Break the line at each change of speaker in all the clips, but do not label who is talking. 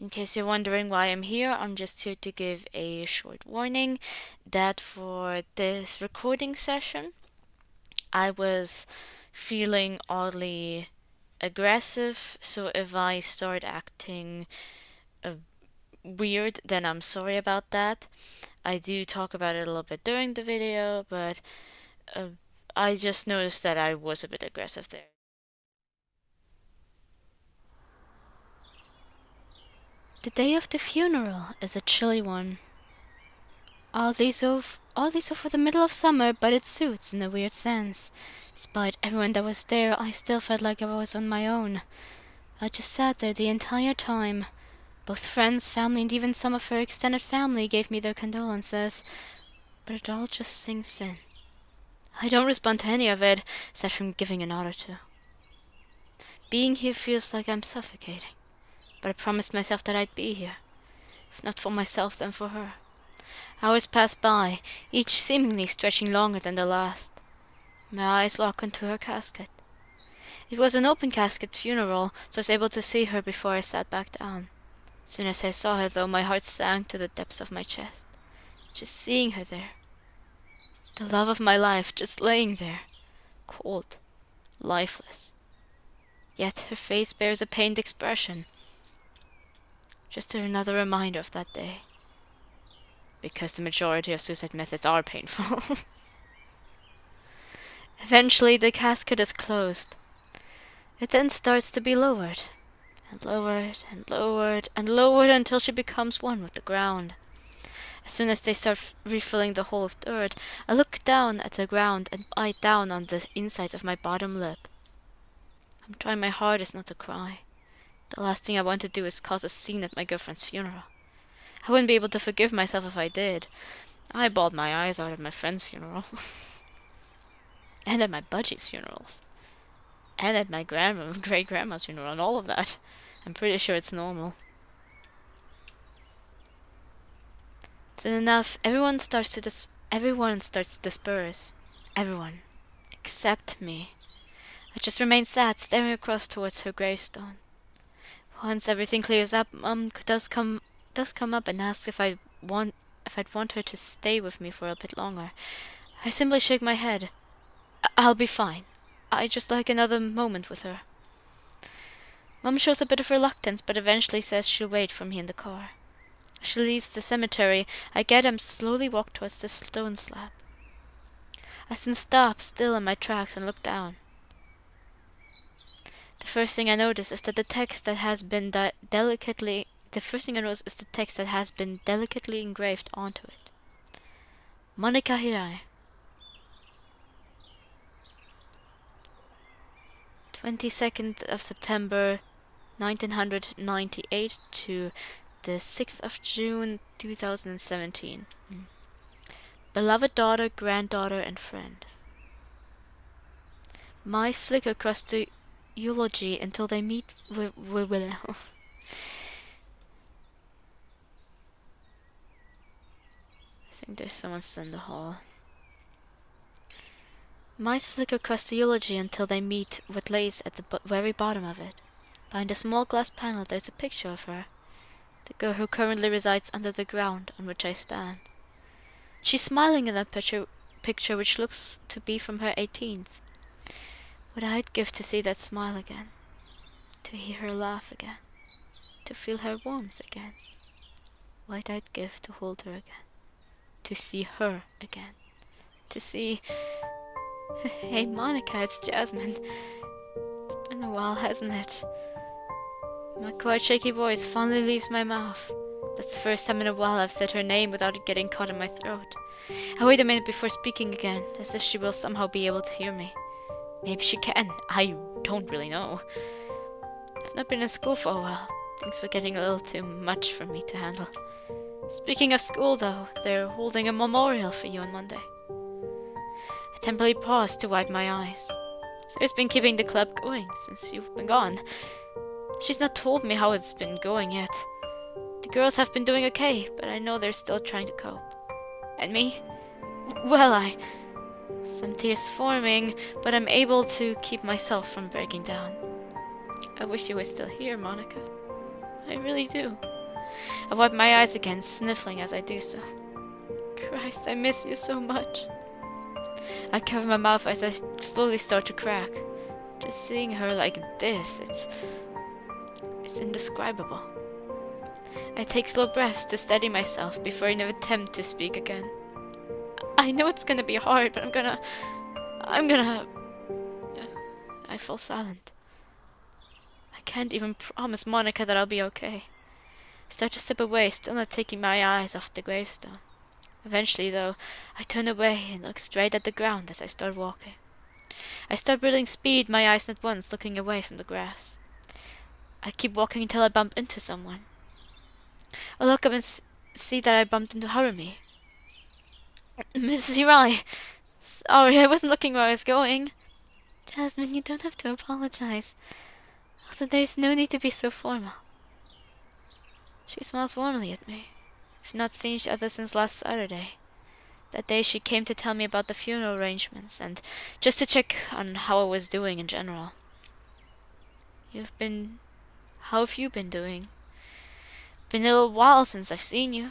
In case you're wondering why I'm here, I'm just here to give a short warning that for this recording session, I was feeling oddly aggressive, so if I start acting uh, weird, then I'm sorry about that. I do talk about it a little bit during the video, but uh, I just noticed that I was a bit aggressive there. The day of the funeral is a chilly one. Oddly so for the middle of summer, but it suits in a weird sense. Despite everyone that was there, I still felt like I was on my own. I just sat there the entire time. Both friends, family, and even some of her extended family gave me their condolences, but it all just sinks in. I don't respond to any of it, aside from giving a nod or two. Being here feels like I'm suffocating, but I promised myself that I'd be here. If not for myself, then for her. Hours pass by, each seemingly stretching longer than the last. My eyes lock onto her casket. It was an open casket funeral, so I was able to see her before I sat back down. As soon as I saw her, though, my heart sank to the depths of my chest. Just seeing her there. The love of my life just laying there. Cold. Lifeless. Yet her face bears a pained expression. Just another reminder of that day. Because the majority of suicide methods are painful. Eventually, the casket is closed. It then starts to be lowered, and lowered, and lowered, and lowered until she becomes one with the ground. As soon as they start refilling the hole of dirt, I look down at the ground and bite down on the inside of my bottom lip. I'm trying my hardest not to cry. The last thing I want to do is cause a scene at my girlfriend's funeral. I wouldn't be able to forgive myself if I did. I bawled my eyes out at my friend's funeral. And at my budgie's funerals. And at my great-grandma's funeral and all of that. I'm pretty sure it's normal. Soon enough, everyone starts to disperse. Everyone. Except me. I just remain sat, staring across towards her gravestone. Once everything clears up, Mum does come up and asks if I'd want her to stay with me for a bit longer. I simply shake my head. I'll be fine. I just like another moment with her. Mum shows a bit of reluctance, but eventually says she'll wait for me in the car. As she leaves the cemetery, I get up and slowly walk towards the stone slab. I soon stop still in my tracks and look down. The first thing I notice is that the text that has been delicately engraved onto it. Monika Hirai. 22nd of September 1998 to the 6th of June 2017. Beloved daughter, granddaughter, and friend. My flicker across the eulogy until they meet with I think there's someone still in the hall. Mice flicker across the eulogy until they meet what lays at the very bottom of it. Behind a small glass panel there's a picture of her, the girl who currently resides under the ground on which I stand. She's smiling in that picture which looks to be from her 18th. What I'd give to see that smile again, to hear her laugh again, to feel her warmth again. What I'd give to hold her again, to see her again, to see... Hey Monika, it's Jasmine. It's been a while, hasn't it? My quite shaky voice finally leaves my mouth. That's the first time in a while I've said her name without it getting caught in my throat. I wait a minute before speaking again, as if she will somehow be able to hear me. Maybe she can. I don't really know. I've not been in school for a while. Things were getting a little too much for me to handle. Speaking of school, though, they're holding a memorial for you on Monday. I temporarily paused to wipe my eyes. Sarah's been keeping the club going since you've been gone. She's not told me how it's been going yet. The girls have been doing okay, but I know they're still trying to cope. And me? Well, some tears forming, but I'm able to keep myself from breaking down. I wish you were still here, Monika. I really do. I wipe my eyes again, sniffling as I do so. Christ, I miss you so much. I cover my mouth as I slowly start to crack. Just seeing her like this, it's indescribable. I take slow breaths to steady myself before I even attempt to speak again. I know it's gonna be hard, but I fall silent. I can't even promise Monica that I'll be okay. I start to step away, still not taking my eyes off the gravestone. Eventually, though, I turn away and look straight at the ground as I start walking. I start building speed, my eyes not once looking away from the grass. I keep walking until I bump into someone. I look up and see that I bumped into Harumi. Mrs. Hirai, sorry, I wasn't looking where I was going. Jasmine, you don't have to apologize. Also, there's no need to be so formal. She smiles warmly at me. We've not seen each other since last Saturday. That day she came to tell me about the funeral arrangements and just to check on how I was doing in general. How have you been doing? Been a little while since I've seen you.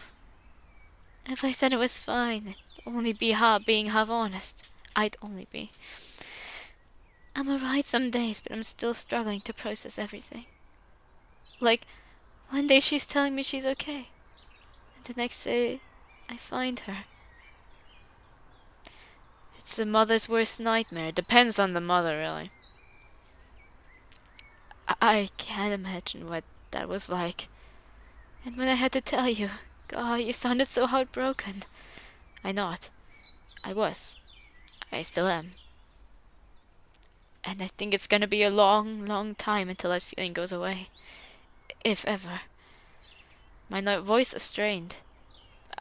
If I said it was fine, it'd only be being half honest. I'd only be. I'm alright some days, but I'm still struggling to process everything. Like, one day she's telling me she's okay, and the next day I find her. It's the mother's worst nightmare. It depends on the mother, really. I can't imagine what that was like. And when I had to tell you, God, you sounded so heartbroken. I know it. I was. I still am. And I think it's gonna be a long, long time until that feeling goes away. If ever. My voice is strained.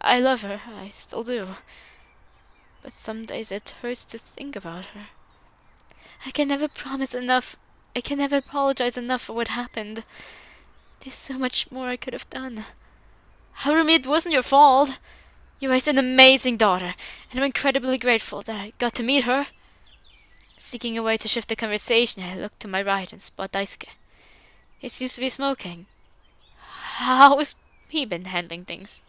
I love her, I still do. But some days it hurts to think about her. I can never promise enough. I can never apologize enough for what happened. There's so much more I could have done. Harumi, it wasn't your fault. You raised an amazing daughter, and I'm incredibly grateful that I got to meet her. Seeking a way to shift the conversation, I look to my right and spot Daisuke. He seems to be smoking. How has he been handling things?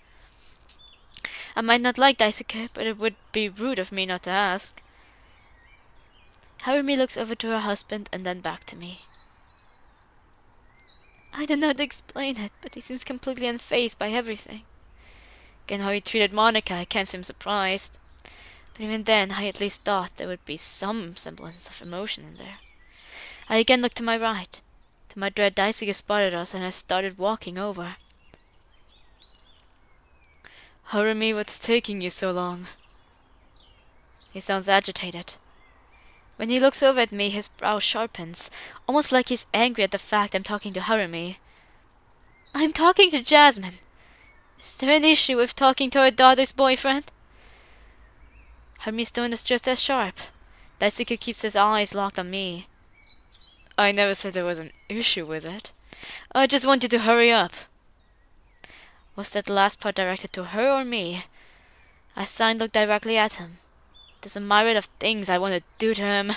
I might not like Daisuke, but it would be rude of me not to ask. Harumi looks over to her husband and then back to me. I don't know how to explain it, but he seems completely unfazed by everything. Again, how he treated Monica, I can't seem surprised. But even then, I at least thought there would be some semblance of emotion in there. I again looked to my right. To my dread, Daisuke spotted us and I started walking over. Harumi, what's taking you so long? He sounds agitated. When he looks over at me, his brow sharpens, almost like he's angry at the fact I'm talking to Harumi. I'm talking to Jasmine. Is there an issue with talking to her daughter's boyfriend? Harumi's tone is just as sharp. Daisuke keeps his eyes locked on me. I never said there was an issue with it. I just want you to hurry up. Was that last part directed to her or me? I sighed and looked directly at him. There's a myriad of things I want to do to him.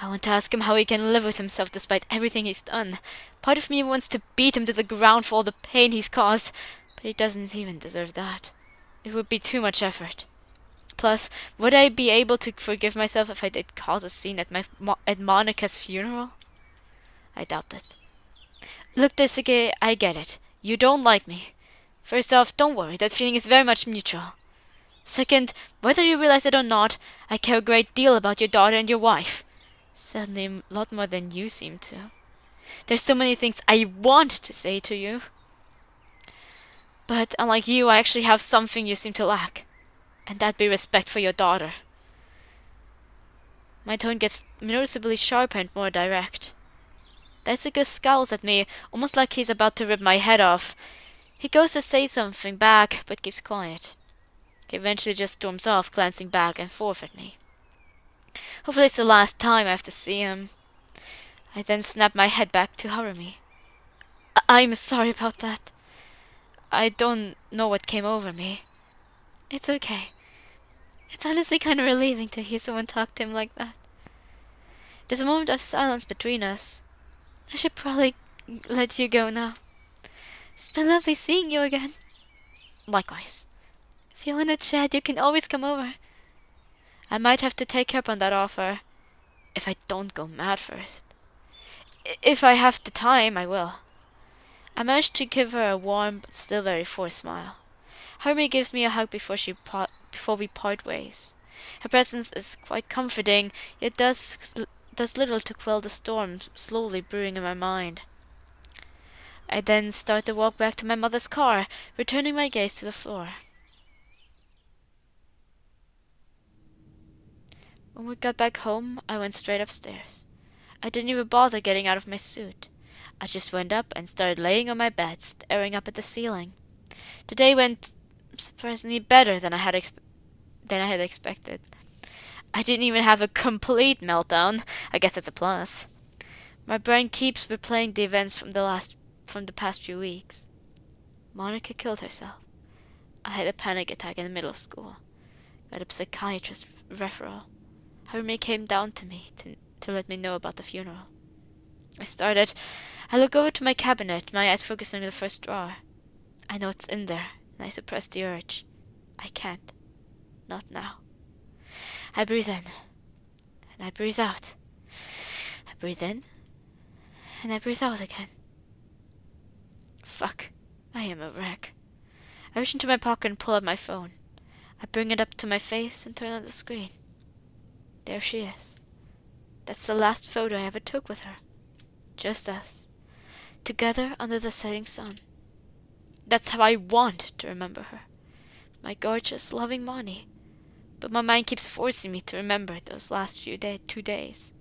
I want to ask him how he can live with himself despite everything he's done. Part of me wants to beat him to the ground for all the pain he's caused, but he doesn't even deserve that. It would be too much effort. Plus, would I be able to forgive myself if I did cause a scene at Monica's funeral? I doubt it. Look, Daisuke, I get it. You don't like me. First off, don't worry, that feeling is very much mutual. Second, whether you realize it or not, I care a great deal about your daughter and your wife. Certainly a lot more than you seem to. There's so many things I want to say to you. But unlike you, I actually have something you seem to lack. And that be respect for your daughter. My tone gets noticeably sharper and more direct. Daisuke scowls at me, almost like he's about to rip my head off. He goes to say something back, but keeps quiet. He eventually just storms off, glancing back and forth at me. Hopefully it's the last time I have to see him. I then snap my head back to Harumi. I'm sorry about that. I don't know what came over me. It's okay. It's honestly kind of relieving to hear someone talk to him like that. There's a moment of silence between us. I should probably let you go now. It's been lovely seeing you again. Likewise. If you want to chat, you can always come over. I might have to take her up on that offer, if I don't go mad first. If I have the time, I will. I managed to give her a warm but still very forced smile. Hermie gives me a hug before we part ways. Her presence is quite comforting, yet does little to quell the storm slowly brewing in my mind. I then start the walk back to my mother's car, returning my gaze to the floor. When we got back home, I went straight upstairs. I didn't even bother getting out of my suit. I just went up and started laying on my bed, staring up at the ceiling. Today went surprisingly better than I had expected. I didn't even have a complete meltdown. I guess that's a plus. My brain keeps replaying the events from the past few weeks. Monica killed herself. I had a panic attack in the middle of school. Got a psychiatrist referral. Hermie came down to me to let me know about the funeral. I look over to my cabinet, my eyes focused on the first drawer. I know it's in there, and I suppress the urge. I can't. Not now. I breathe in, and I breathe out. I breathe in, and I breathe out again. Fuck. I am a wreck. I reach into my pocket and pull out my phone. I bring it up to my face and turn on the screen. There she is. That's the last photo I ever took with her. Just us. Together under the setting sun. That's how I want to remember her. My gorgeous, loving Monty. But my mind keeps forcing me to remember those last 2 days.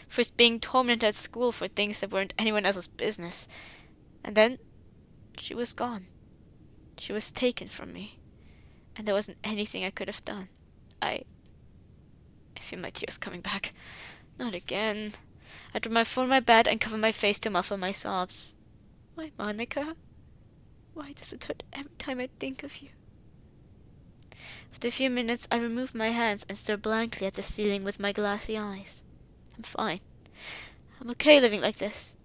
First being tormented at school for things that weren't anyone else's business. And then she was gone. She was taken from me. And there wasn't anything I could have done. I feel my tears coming back. Not again. I drop my phone on my bed and cover my face to muffle my sobs. Why, Monica? Why does it hurt every time I think of you? After a few minutes, I remove my hands and stare blankly at the ceiling with my glassy eyes. I'm fine. I'm okay living like this.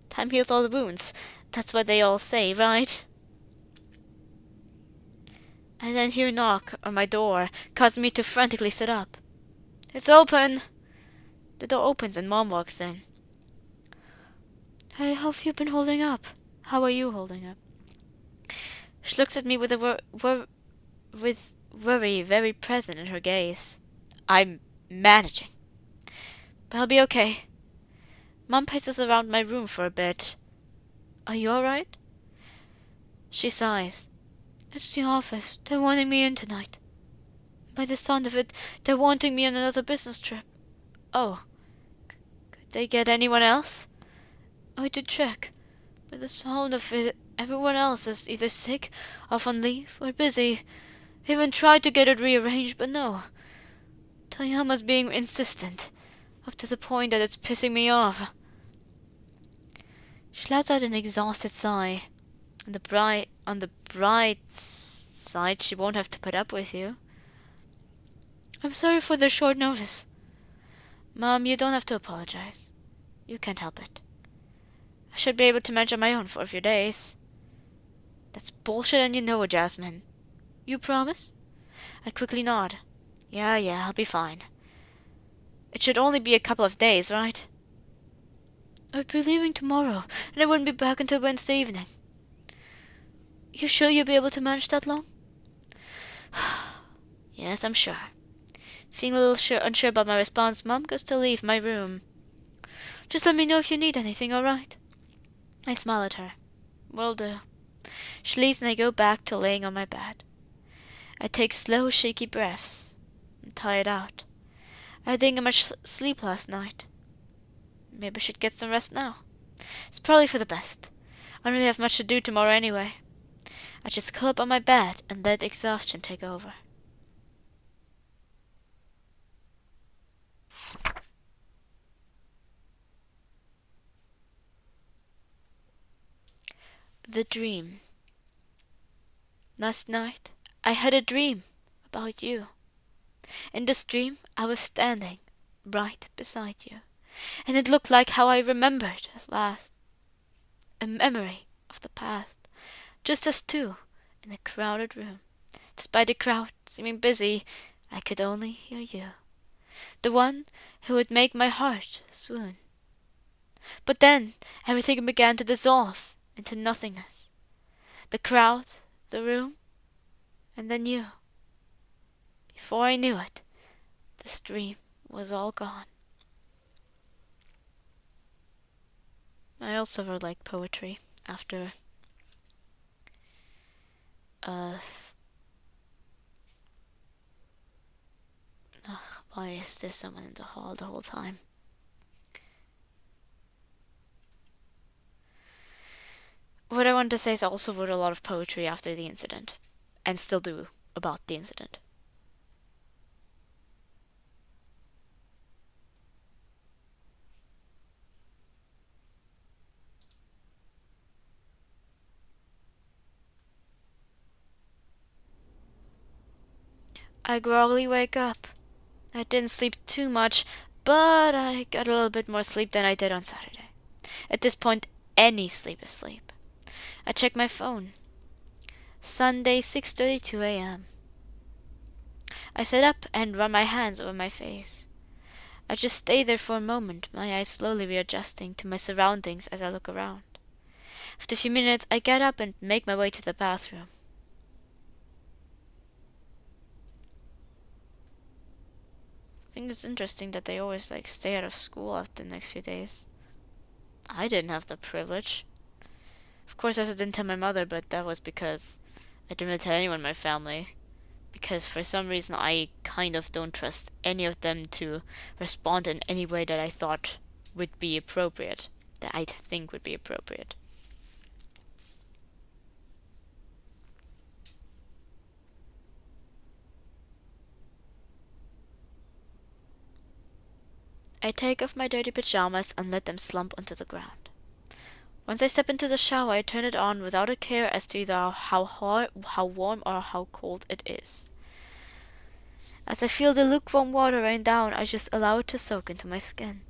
Time heals all the wounds. That's what they all say, right? I then hear a knock on my door, causing me to frantically sit up. It's open! The door opens and Mom walks in. Hey, how have you been holding up? How are you holding up? She looks at me with with worry very present in her gaze. I'm managing. But I'll be okay. Mom paces around my room for a bit. Are you alright? She sighs. It's the office. They're wanting me in tonight. By the sound of it, they're wanting me on another business trip. Oh. Could they get anyone else? I did check. By the sound of it, everyone else is either sick, off on leave, or busy. I even tried to get it rearranged, but no. Toyama's being insistent, up to the point that it's pissing me off. She lets out an exhausted sigh. On the bright side, she won't have to put up with you. I'm sorry for the short notice. Mom, you don't have to apologize. You can't help it. I should be able to manage on my own for a few days. That's bullshit and you know it, Jasmine. You promise? I quickly nod. Yeah, I'll be fine. It should only be a couple of days, right? I'd be leaving tomorrow, and I wouldn't be back until Wednesday evening. You sure you'll be able to manage that long? Yes, I'm sure. Feeling a little unsure about my response, Mom goes to leave my room. Just let me know if you need anything, alright? I smile at her. Will do. She leaves and I go back to laying on my bed. I take slow, shaky breaths. I'm tired out. I didn't get much sleep last night. Maybe I should get some rest now. It's probably for the best. I don't really have much to do tomorrow anyway. I just curl up on my bed and let exhaustion take over. The dream. Last night, I had a dream about you. In this dream, I was standing right beside you, and it looked like how I remembered at last. A memory of the past, just us two in a crowded room. Despite the crowd seeming busy, I could only hear you, the one who would make my heart swoon. But then everything began to dissolve into nothingness. The crowd, the room, and then you. Before I knew it, the stream was all gone. I also wrote like poetry after why is there someone in the hall the whole time? What I wanted to say is I also wrote a lot of poetry after the incident, and still do about the incident. I groggily wake up. I didn't sleep too much, but I got a little bit more sleep than I did on Saturday. At this point, any sleep is sleep. I check my phone. Sunday, 6:32 a.m. I sit up and run my hands over my face. I just stay there for a moment, my eyes slowly readjusting to my surroundings as I look around. After a few minutes, I get up and make my way to the bathroom. I think it's interesting that they always stay out of school after the next few days. I didn't have the privilege. Of course, I also didn't tell my mother, but that was because I didn't really tell anyone in my family. Because for some reason, I kind of don't trust any of them to respond in any way that I thought would be appropriate. That I think would be appropriate. I take off my dirty pajamas and let them slump onto the ground. Once I step into the shower, I turn it on without a care as to either how warm or how cold it is. As I feel the lukewarm water rain down, I just allow it to soak into my skin.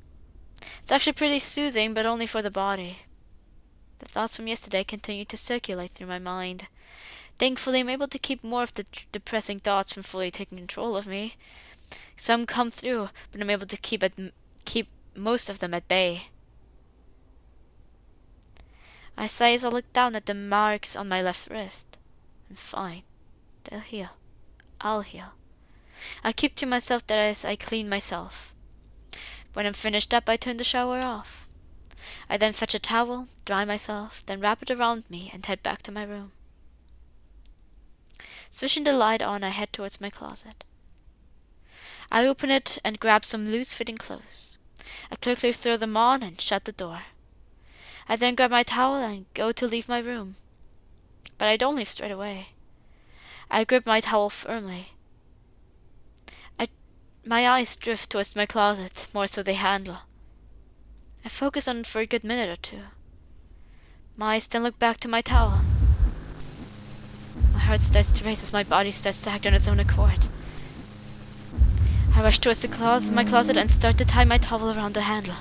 It's actually pretty soothing, but only for the body. The thoughts from yesterday continue to circulate through my mind. Thankfully, I'm able to keep more of the depressing thoughts from fully taking control of me. Some come through, but I'm able to keep most of them at bay. I sigh as I look down at the marks on my left wrist. And fine, they'll heal. I'll heal. I keep to myself that as I clean myself. When I'm finished up, I turn the shower off. I then fetch a towel, dry myself, then wrap it around me and head back to my room. Switching the light on, I head towards my closet. I open it and grab some loose-fitting clothes. I quickly throw them on and shut the door. I then grab my towel and go to leave my room. But I don't leave straight away. I grip my towel firmly. My eyes drift towards my closet, more so they handle. I focus on it for a good minute or two. My eyes then look back to my towel. My heart starts to race as my body starts to act on its own accord. I rush towards my closet and start to tie my towel around the handle.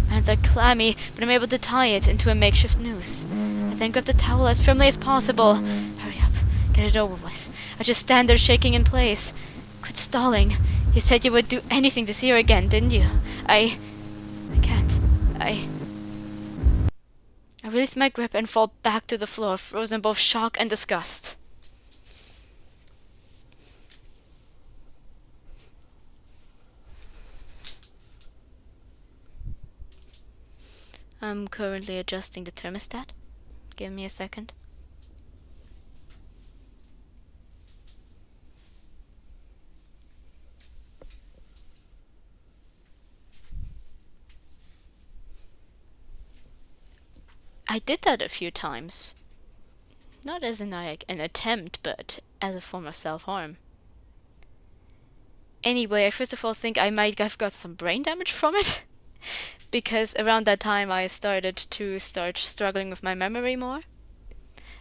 My hands are clammy, but I'm able to tie it into a makeshift noose. I then grab the towel as firmly as possible. Hurry up, get it over with. I just stand there shaking in place. Quit stalling. You said you would do anything to see her again, didn't you? I can't. I release my grip and fall back to the floor, frozen both shock and disgust. I'm currently adjusting the thermostat. Give me a second. I did that a few times. Not as an attempt, but as a form of self-harm. Anyway, I first of all think I might have got some brain damage from it. Because around that time I started struggling with my memory more.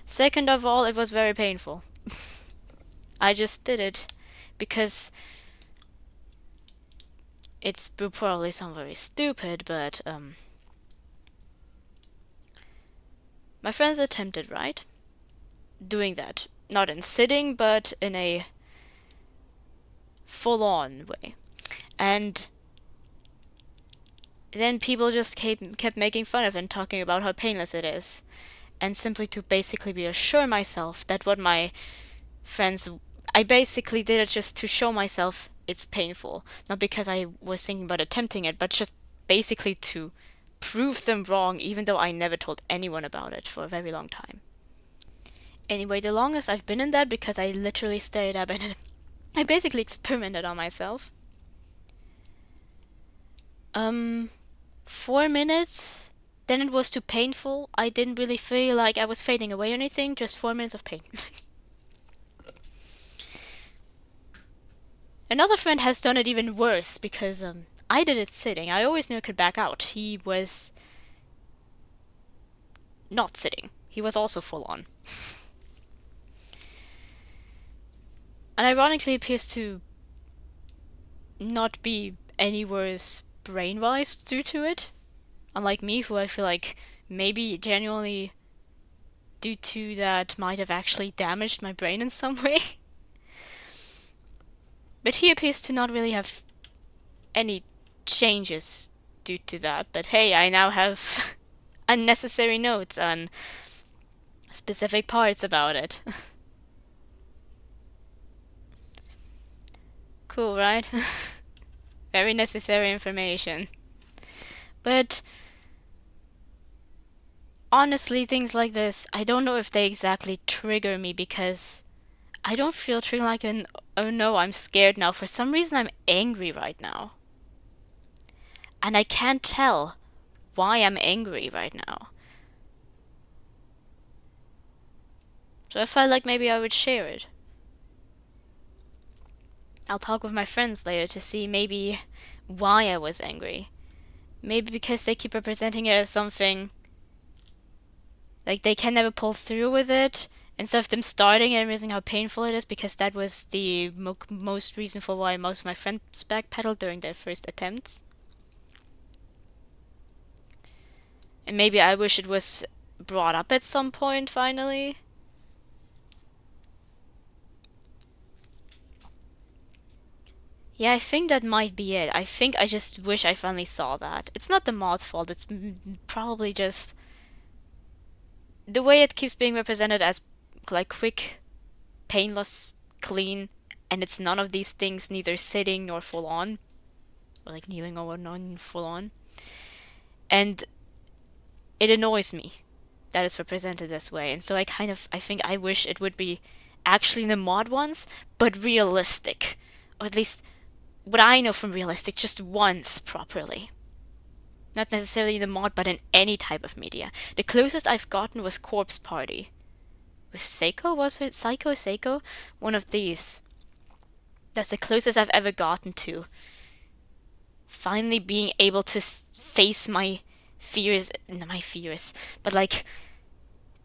Second of all, it was very painful. I just did it because it's probably sound very stupid, but My friends attempted, right? Doing that. Not in sitting, but in a full-on way. And then people just kept making fun of it and talking about how painless it is. And simply to basically reassure myself that what my friends... I basically did it just to show myself it's painful. Not because I was thinking about attempting it, but just basically to prove them wrong, even though I never told anyone about it for a very long time. Anyway, the longest I've been in that, because I literally stayed up and I basically experimented on myself. 4 minutes, then it was too painful. I didn't really feel like I was fading away or anything, just 4 minutes of pain. Another friend has done it even worse, because I did it sitting. I always knew I could back out. He was not sitting. He was also full on. And ironically appears to not be any worse brain-wise due to it. Unlike me, who I feel like maybe genuinely due to that might have actually damaged my brain in some way. But he appears to not really have any changes due to that. But hey, I now have unnecessary notes on specific parts about it. Cool, right? Very necessary information. But honestly, things like this, I don't know if they exactly trigger me, because I don't feel triggered like an, oh no, I'm scared now. For some reason, I'm angry right now. And I can't tell why I'm angry right now. So I felt like maybe I would share it. I'll talk with my friends later to see maybe why I was angry. Maybe because they keep representing it as something like they can never pull through with it. Instead of them starting and realizing how painful it is, because that was the most reason for why most of my friends backpedaled during their first attempts. And maybe I wish it was brought up at some point finally. Yeah, I think that might be it. I think I just wish I finally saw that. It's not the mod's fault, it's probably just the way it keeps being represented as like quick, painless, clean, and it's none of these things, neither sitting nor full on, or like kneeling or non full on. And it annoys me that it's represented this way, and so I think I wish it would be actually in the mod ones, but realistic. Or at least what I know from realistic, just once properly. Not necessarily in the mod, but in any type of media. The closest I've gotten was Corpse Party. With Seiko, was it? Seiko? One of these. That's the closest I've ever gotten to finally being able to face my fears, but like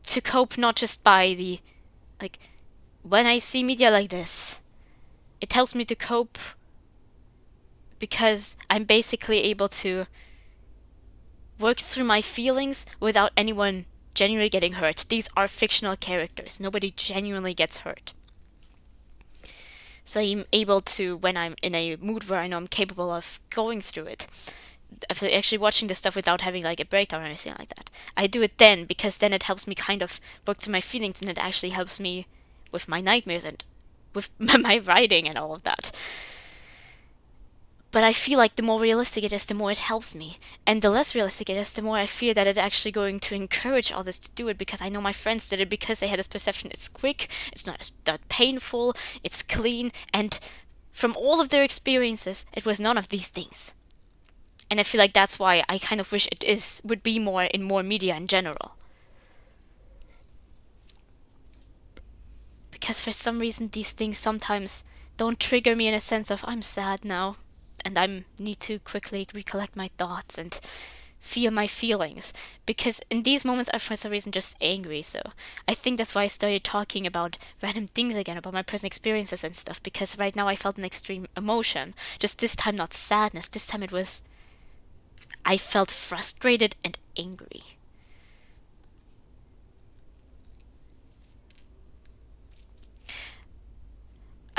to cope not just by the, like, when I see media like this, it helps me to cope because I'm basically able to work through my feelings without anyone genuinely getting hurt. These are fictional characters. Nobody genuinely gets hurt. So I'm able to, when I'm in a mood where I know I'm capable of going through it, actually watching the stuff without having like a breakdown or anything like that. I do it then because then it helps me kind of work through my feelings, and it actually helps me with my nightmares and with my writing and all of that. But I feel like the more realistic it is, the more it helps me. And the less realistic it is, the more I fear that it's actually going to encourage others to do it, because I know my friends did it because they had this perception it's quick, it's not that painful, it's clean, and from all of their experiences, it was none of these things. And I feel like that's why I kind of wish would be more in more media in general. Because for some reason these things sometimes don't trigger me in a sense of I'm sad now, and I need to quickly recollect my thoughts and feel my feelings. Because in these moments I'm for some reason just angry, so I think that's why I started talking about random things again, about my personal experiences and stuff, because right now I felt an extreme emotion. Just this time not sadness, this time I felt frustrated and angry.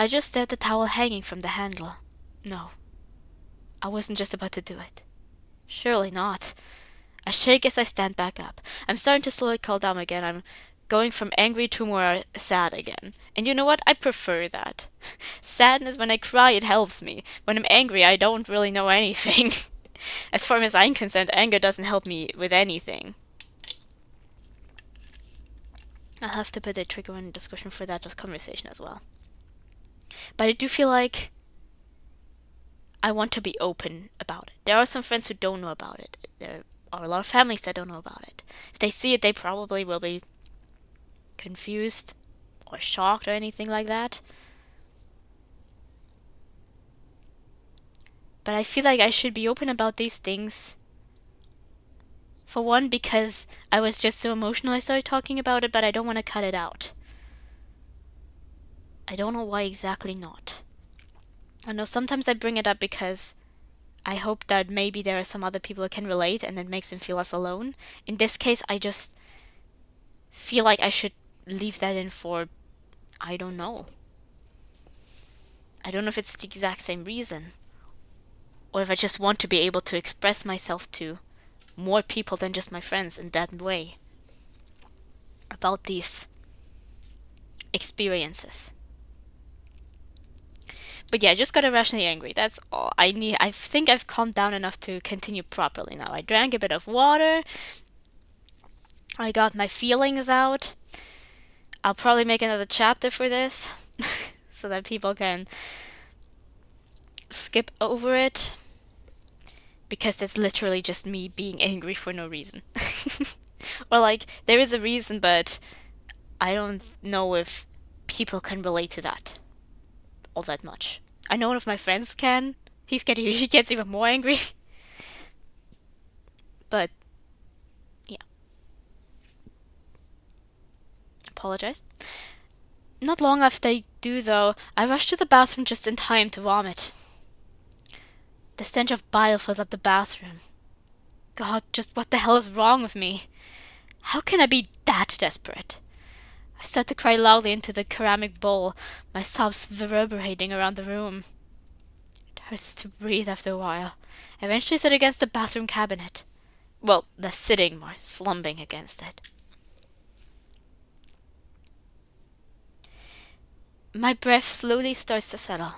I just stared at the towel hanging from the handle. No, I wasn't just about to do it. Surely not. I shake as I stand back up. I'm starting to slowly calm down again. I'm going from angry to more sad again. And you know what? I prefer that. Sadness, when I cry, it helps me. When I'm angry, I don't really know anything. As far as I'm concerned, anger doesn't help me with anything. I'll have to put a trigger in the description for that conversation as well. But I do feel like I want to be open about it. There are some friends who don't know about it. There are a lot of families that don't know about it. If they see it, they probably will be confused or shocked or anything like that. But I feel like I should be open about these things. For one, because I was just so emotional I started talking about it, but I don't want to cut it out. I don't know why exactly not. I know sometimes I bring it up because I hope that maybe there are some other people who can relate and it makes them feel less alone. In this case, I just feel like I should leave that in for, I don't know. I don't know if it's the exact same reason. Or if I just want to be able to express myself to more people than just my friends in that way. About these experiences. But yeah, I just got irrationally angry. That's all I need. I think I've calmed down enough to continue properly now. I drank a bit of water. I got my feelings out. I'll probably make another chapter for this so that people can skip over it. Because it's literally just me being angry for no reason. Or like, there is a reason, but I don't know if people can relate to that all that much. I know one of my friends can. He gets even more angry. But yeah. Apologize. Not long after I do though, I rush to the bathroom just in time to vomit. The stench of bile fills up the bathroom. God, just what the hell is wrong with me? How can I be that desperate? I start to cry loudly into the ceramic bowl, my sobs reverberating around the room. It hurts to breathe after a while. I eventually sit against the bathroom cabinet. Well, less sitting, more slumping against it. My breath slowly starts to settle.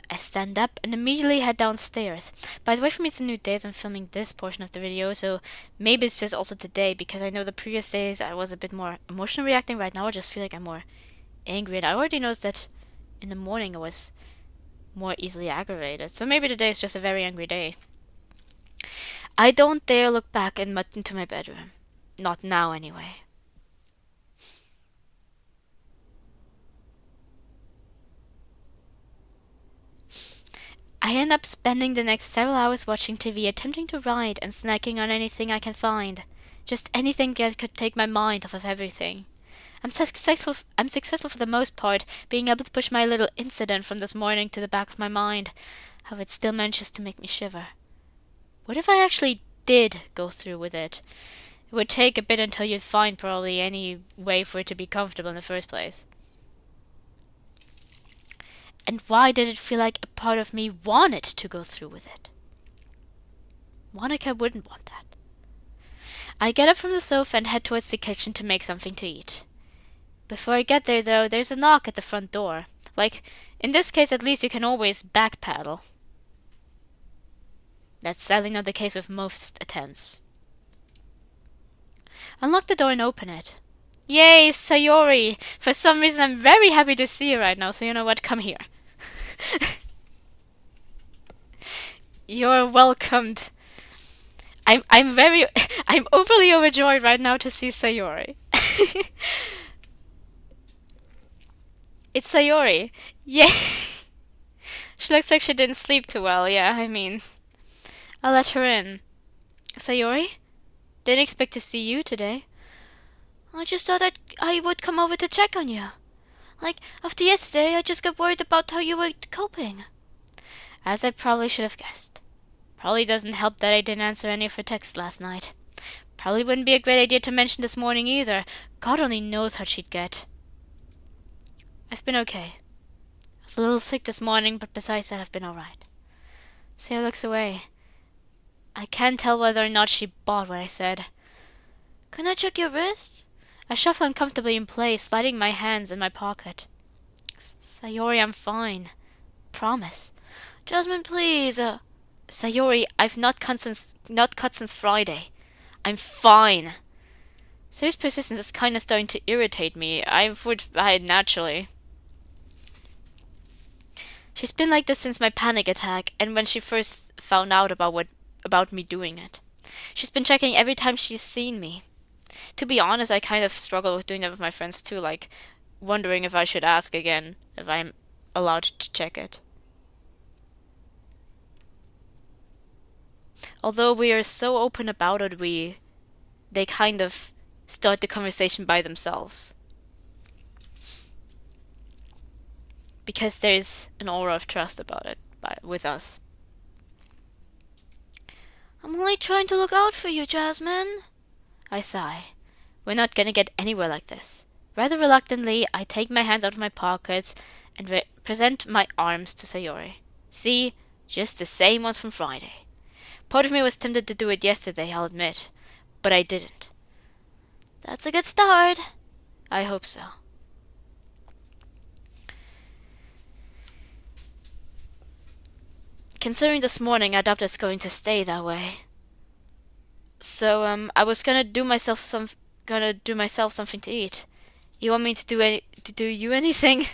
I stand up and immediately head downstairs. By the way, for me it's a new day as I'm filming this portion of the video, so maybe it's just also today, because I know the previous days I was a bit more emotionally reacting. Right now I just feel like I'm more angry, and I already noticed that in the morning I was more easily aggravated, so maybe today is just a very angry day. I don't dare look back into my bedroom. Not now, anyway. I end up spending the next several hours watching TV, attempting to write and snacking on anything I can find. Just anything that could take my mind off of everything. I'm successful for the most part, being able to push my little incident from this morning to the back of my mind. How it still manages to make me shiver. What if I actually did go through with it? It would take a bit until you'd find probably any way for it to be comfortable in the first place. And why did it feel like a part of me wanted to go through with it? Monica wouldn't want that. I get up from the sofa and head towards the kitchen to make something to eat. Before I get there, though, there's a knock at the front door. Like, in this case, at least you can always backpedal. That's sadly not the case with most attempts. Unlock the door and open it. Yay, Sayori! For some reason, I'm very happy to see you right now, so you know what? Come here. You're welcomed. I'm overly overjoyed right now to see Sayori. It's Sayori. Yeah. She looks like she didn't sleep too well, yeah, I mean. I'll let her in. Sayori? Didn't expect to see you today. I just thought I would come over to check on you. Like, after yesterday, I just got worried about how you were coping. As I probably should have guessed. Probably doesn't help that I didn't answer any of her texts last night. Probably wouldn't be a great idea to mention this morning either. God only knows how she'd get. I've been okay. A little sick this morning, but besides that, I've been alright. Sayori looks away. I can't tell whether or not she bought what I said. Can I check your wrist? I shuffle uncomfortably in place, sliding my hands in my pocket. Sayori, I'm fine. Promise. Jasmine, please. Sayori, I've not cut since Friday. I'm fine. Sayori's persistence is kind of starting to irritate me. I naturally. She's been like this since my panic attack, and when she first found out about me doing it. She's been checking every time she's seen me. To be honest, I kind of struggle with doing that with my friends too, like wondering if I should ask again if I'm allowed to check it. Although we are so open about it, they kind of start the conversation by themselves. Because there is an aura of trust about it with us. I'm only trying to look out for you, Jasmine. I sigh. We're not gonna get anywhere like this. Rather reluctantly, I take my hands out of my pockets and present my arms to Sayori. See? Just the same ones from Friday. Part of me was tempted to do it yesterday, I'll admit. But I didn't. That's a good start. I hope so. Considering this morning, I doubt it's going to stay that way. So, I was gonna do myself something to eat. You want me to do you anything?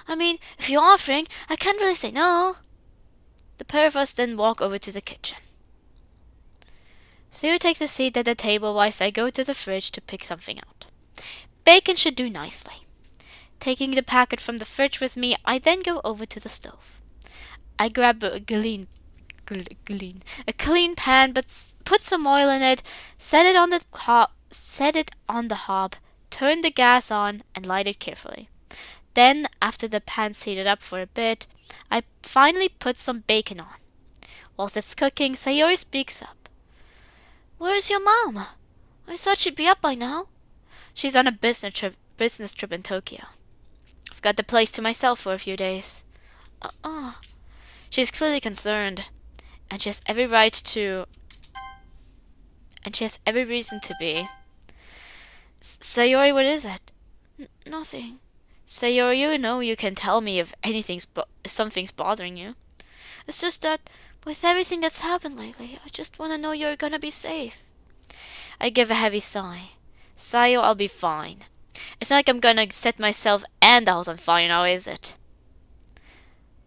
I mean, if you're offering, I can't really say no. The pair of us then walk over to the kitchen. Sayori takes a seat at the table whilst I go to the fridge to pick something out. Bacon should do nicely. Taking the packet from the fridge with me, I then go over to the stove. I grab a clean pan, but put some oil in it, set it on the hob, turn the gas on, and light it carefully. Then, after the pan's heated up for a bit, I finally put some bacon on. Whilst it's cooking, Sayori speaks up. Where's your mom? I thought she'd be up by now. She's on a business trip in Tokyo. I've got the place to myself for a few days. She's clearly concerned, and she has every reason to be. Sayori, what is it? Nothing. Sayori, you know you can tell me if something's bothering you. It's just that with everything that's happened lately, I just want to know you're gonna be safe. I give a heavy sigh. Sayo, I'll be fine. It's not like I'm gonna set myself and the house on fire now, is it?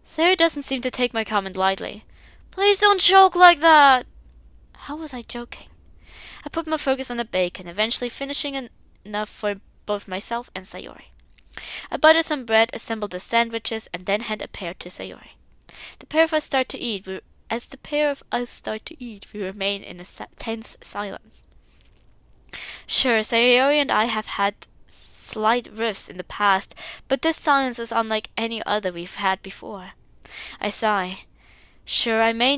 Sayori doesn't seem to take my comment lightly. Please don't joke like that. How was I joking? I put my focus on the bacon, eventually finishing enough for both myself and Sayori. I butter some bread, assemble the sandwiches, and then hand a pair to Sayori. The pair of us start to eat. We remain in a tense silence. Sure, Sayori and I have had slight rifts in the past, but this silence is unlike any other we've had before. I sigh. Sure, I may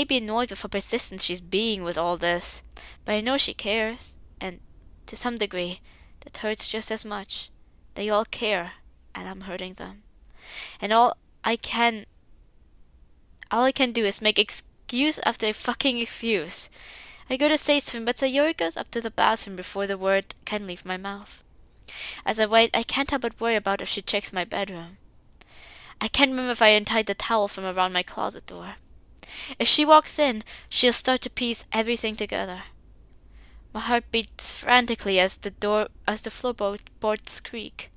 be annoyed with how persistent she's being with all this, but I know she cares, and to some degree, that hurts just as much. They all care, and I'm hurting them. And all I can do is make excuse after fucking excuse. I go to say something, but Sayori goes up to the bathroom before the word can leave my mouth. As I wait, I can't help but worry about if she checks my bedroom. I can't remember if I untied the towel from around my closet door. If she walks in, she'll start to piece everything together. My heart beats frantically as the floorboards creak.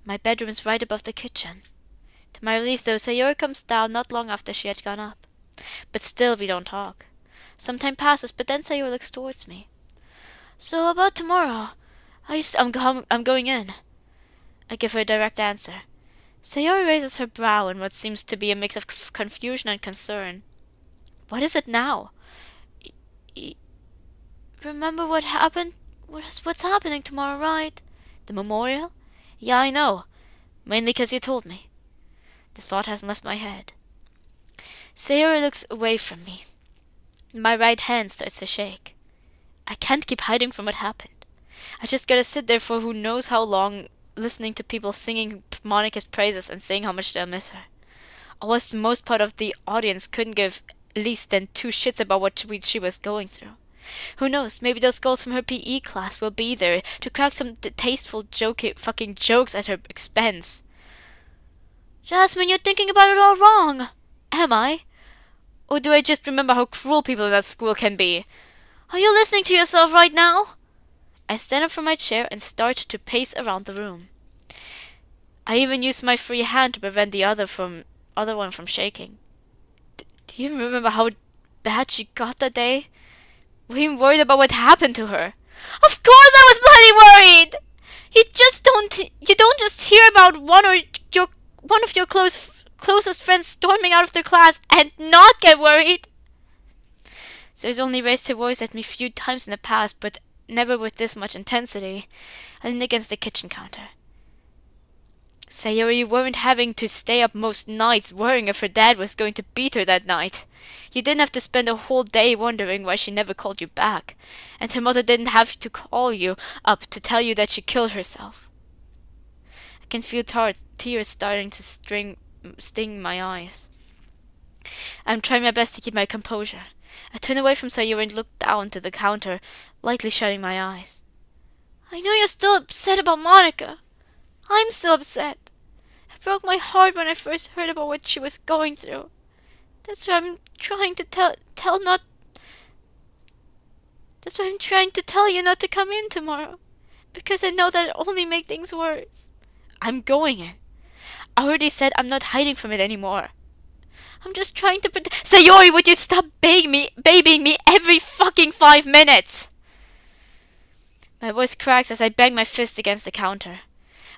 My bedroom is right above the kitchen. To my relief, though, Sayori comes down not long after she had gone up. But still we don't talk. Some time passes, but then Sayori looks towards me. So about tomorrow, I'm going in. I give her a direct answer. Sayori raises her brow in what seems to be a mix of confusion and concern. What is it now? Remember what happened? What's happening tomorrow, right? The memorial? Yeah, I know. Mainly 'cause you told me. The thought hasn't left my head. Sayori looks away from me. My right hand starts to shake. I can't keep hiding from what happened. I just gotta sit there for who knows how long listening to people singing Monica's praises and saying how much they'll miss her. Almost the most part of the audience couldn't give least than two shits about what she was going through. Who knows, maybe those girls from her PE class will be there to crack some tasteful fucking jokes at her expense. Jasmine, you're thinking about it all wrong. Am I? Or do I just remember how cruel people in that school can be? Are you listening to yourself right now? I stand up from my chair and start to pace around the room. I even use my free hand to prevent the other one from shaking. Do you remember how bad she got that day? Were you worried about what happened to her? Of course I was bloody worried! You don't just hear about one of your closest friends storming out of their class and not get worried. Zoe's only raised her voice at me a few times in the past, but never with this much intensity. I leaned against the kitchen counter. Sayori, you weren't having to stay up most nights worrying if her dad was going to beat her that night. You didn't have to spend a whole day wondering why she never called you back. And her mother didn't have to call you up to tell you that she killed herself. I can feel tears starting to sting my eyes. I'm trying my best to keep my composure. I turn away from Sayori and look down to the counter, lightly shutting my eyes. I know you're still upset about Monica. I'm still upset. It broke my heart when I first heard about what she was going through. That's why I'm trying to tell you not to come in tomorrow. Because I know that it'll only make things worse. I'm going in. I already said I'm not hiding from it anymore. I'm just trying to Sayori, would you stop babying me every fucking 5 minutes? My voice cracks as I bang my fist against the counter.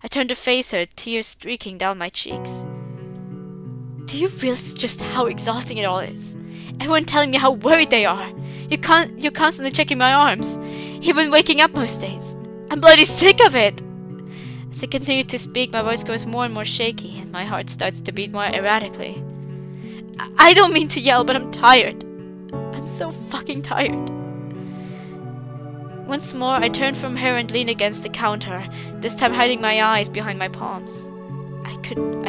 I turn to face her, tears streaking down my cheeks. Do you realize just how exhausting it all is? Everyone telling me how worried they are. You're constantly checking my arms, even waking up most days. I'm bloody sick of it. As I continue to speak, my voice grows more and more shaky, and my heart starts to beat more erratically. I don't mean to yell, but I'm tired. I'm so fucking tired. Once more, I turn from her and lean against the counter, this time hiding my eyes behind my palms. I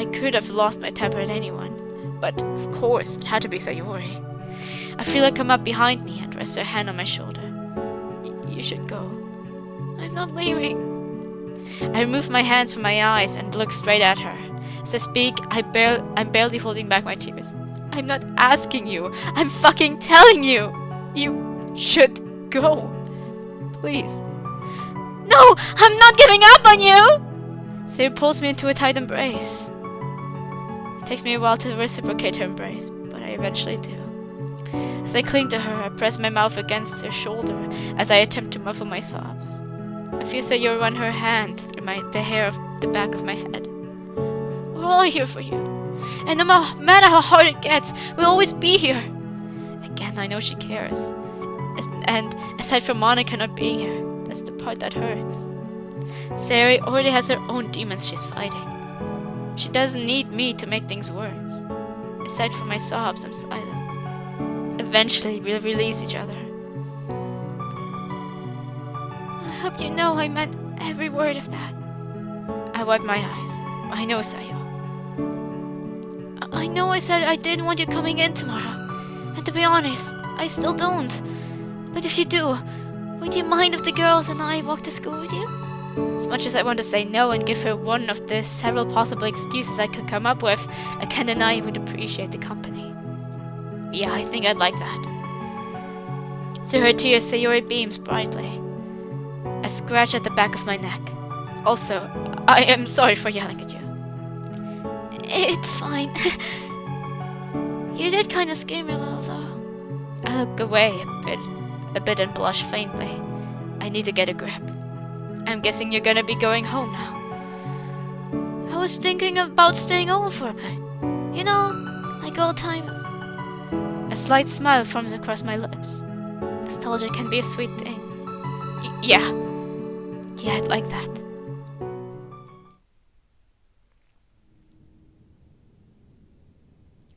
could have lost my temper at anyone, but of course it had to be Sayori. I feel her come up behind me and rest her hand on my shoulder. You should go. I'm not leaving. I remove my hands from my eyes and look straight at her. As I speak, I'm barely holding back my tears. I'm not asking you. I'm fucking telling you. You should go. Please. No, I'm not giving up on you! Sayori pulls me into a tight embrace. It takes me a while to reciprocate her embrace, but I eventually do. As I cling to her, I press my mouth against her shoulder as I attempt to muffle my sobs. I feel Sayori run her hand through the hair of the back of my head. We're all here for you. And no matter how hard it gets, we'll always be here. Again, I know she cares. And aside from Monica not being here, that's the part that hurts. Sayori already has her own demons she's fighting. She doesn't need me to make things worse. Aside from my sobs, I'm silent. Eventually, we'll release each other. I hope you know I meant every word of that. I wipe my eyes. I know, Sayo. I know I said I didn't want you coming in tomorrow. And to be honest, I still don't. But if you do, would you mind if the girls and I walk to school with you? As much as I want to say no and give her one of the several possible excuses I could come up with, I can't deny I would appreciate the company. Yeah, I think I'd like that. Through her tears, Sayori beams brightly. A scratch at the back of my neck. Also, I am sorry for yelling at you. It's fine. You did kind of scare me a little, though. I look away a bit and blush faintly. I need to get a grip. I'm guessing you're gonna be going home now. I was thinking about staying over for a bit. You know, like old times. A slight smile forms across my lips. Nostalgia can be a sweet thing. Yeah. Yeah, I'd like that.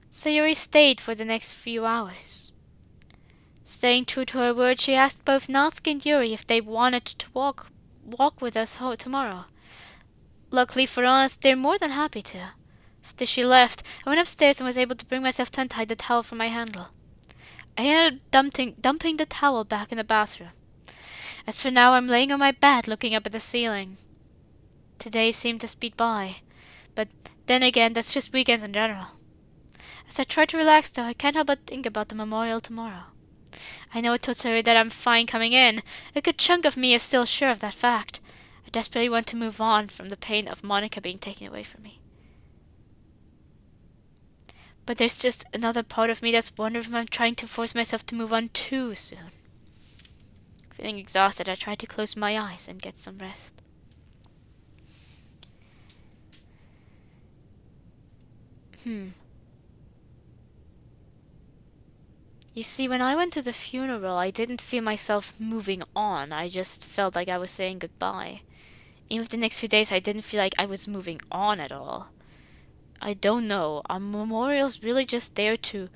Sayori stayed for the next few hours. Staying true to her word, she asked both Natsuki and Yuri if they wanted to walk with us home tomorrow. Luckily for us, they're more than happy to. After she left, I went upstairs and was able to bring myself to untie the towel from my handle. I ended up dumping the towel back in the bathroom. As for now, I'm laying on my bed looking up at the ceiling. Today seemed to speed by, but then again, that's just weekends in general. As I try to relax though, I can't help but think about the memorial tomorrow. I know it told Suri that I'm fine coming in. A good chunk of me is still sure of that fact. I desperately want to move on from the pain of Monica being taken away from me. But there's just another part of me that's wondering if I'm trying to force myself to move on too soon. Feeling exhausted, I try to close my eyes and get some rest. You see, when I went to the funeral, I didn't feel myself moving on. I just felt like I was saying goodbye. Even the next few days, I didn't feel like I was moving on at all. I don't know. Are memorials really just there to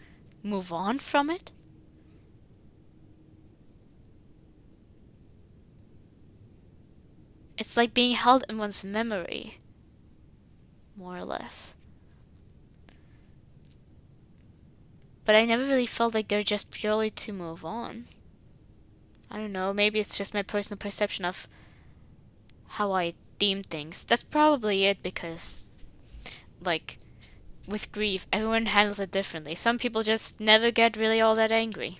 move on from it? It's like being held in one's memory, more or less. But I never really felt like they're just purely to move on. I don't know, maybe it's just my personal perception of how I deem things. That's probably it, because, like, with grief, everyone handles it differently. Some people just never get really all that angry.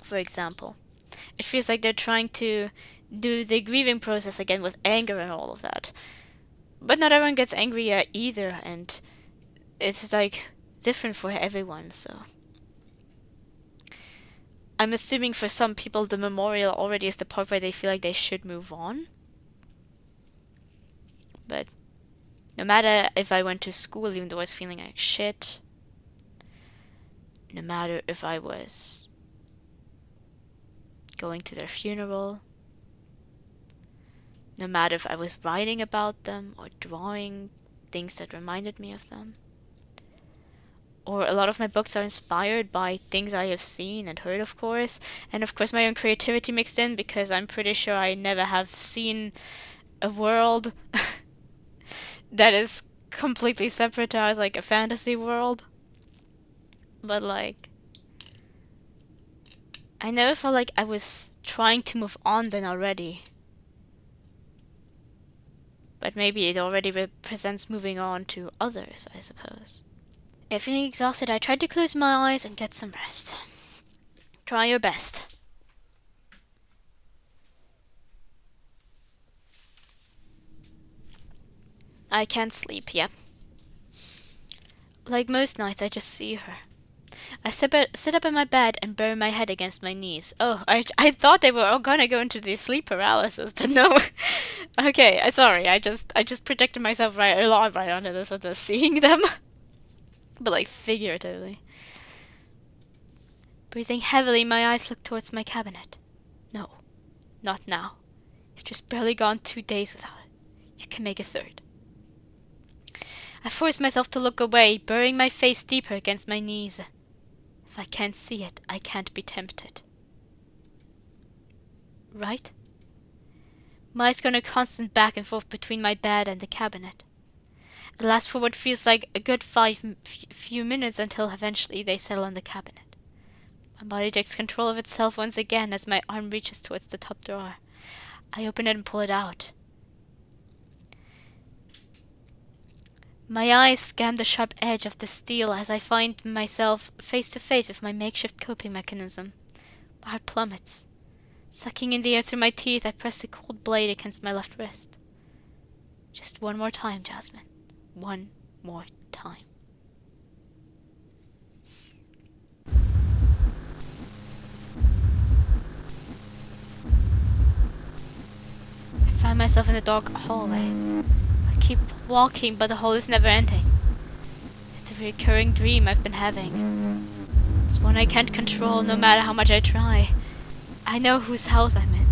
For example, it feels like they're trying to do the grieving process again with anger and all of that. But not everyone gets angry either, and it's like different for everyone, so. I'm assuming for some people the memorial already is the part where they feel like they should move on. But no matter if I went to school even though I was feeling like shit, no matter if I was going to their funeral, no matter if I was writing about them or drawing things that reminded me of them, or a lot of my books are inspired by things I have seen and heard, of course, and of course my own creativity mixed in, because I'm pretty sure I never have seen a world that is completely separate to us, like a fantasy world. But like, I never felt like I was trying to move on then already. But maybe it already represents moving on to others, I suppose. If feeling exhausted, I tried to close my eyes and get some rest. Try your best. I can't sleep, yep. Like most nights, I just see her. I sit up in my bed and bury my head against my knees. Oh, I thought they were all gonna go into the sleep paralysis, but no. Okay, sorry, I just projected myself right onto this with seeing them. But like figuratively. Breathing heavily, my eyes look towards my cabinet. No, not now. You've just barely gone 2 days without it. You can make a third. I force myself to look away, burying my face deeper against my knees. If I can't see it, I can't be tempted. Right? My eyes go in a constant back and forth between my bed and the cabinet. It lasts for what feels like a good few minutes until eventually they settle on the cabinet. My body takes control of itself once again as my arm reaches towards the top drawer. I open it and pull it out. My eyes scan the sharp edge of the steel as I find myself face to face with my makeshift coping mechanism. My heart plummets. Sucking in the air through my teeth, I press the cold blade against my left wrist. Just one more time, Jasmine. One more time. I find myself in a dark hallway. I keep walking, but the hall is never ending. It's a recurring dream I've been having. It's one I can't control no matter how much I try. I know whose house I'm in.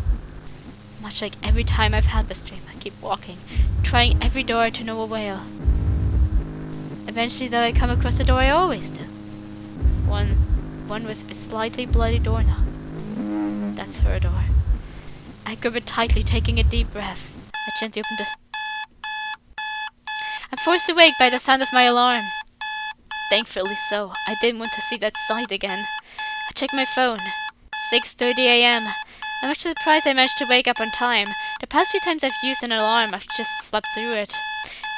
Much like every time I've had this dream, I keep walking, trying every door to no avail. Eventually, though, I come across the door I always do. One with a slightly bloody doorknob. That's her door. I grip it tightly, taking a deep breath. I gently open the... forced awake by the sound of my alarm. Thankfully so. I didn't want to see that sight again. I checked my phone. 6:30 a.m. I'm actually surprised I managed to wake up on time. The past few times I've used an alarm, I've just slept through it.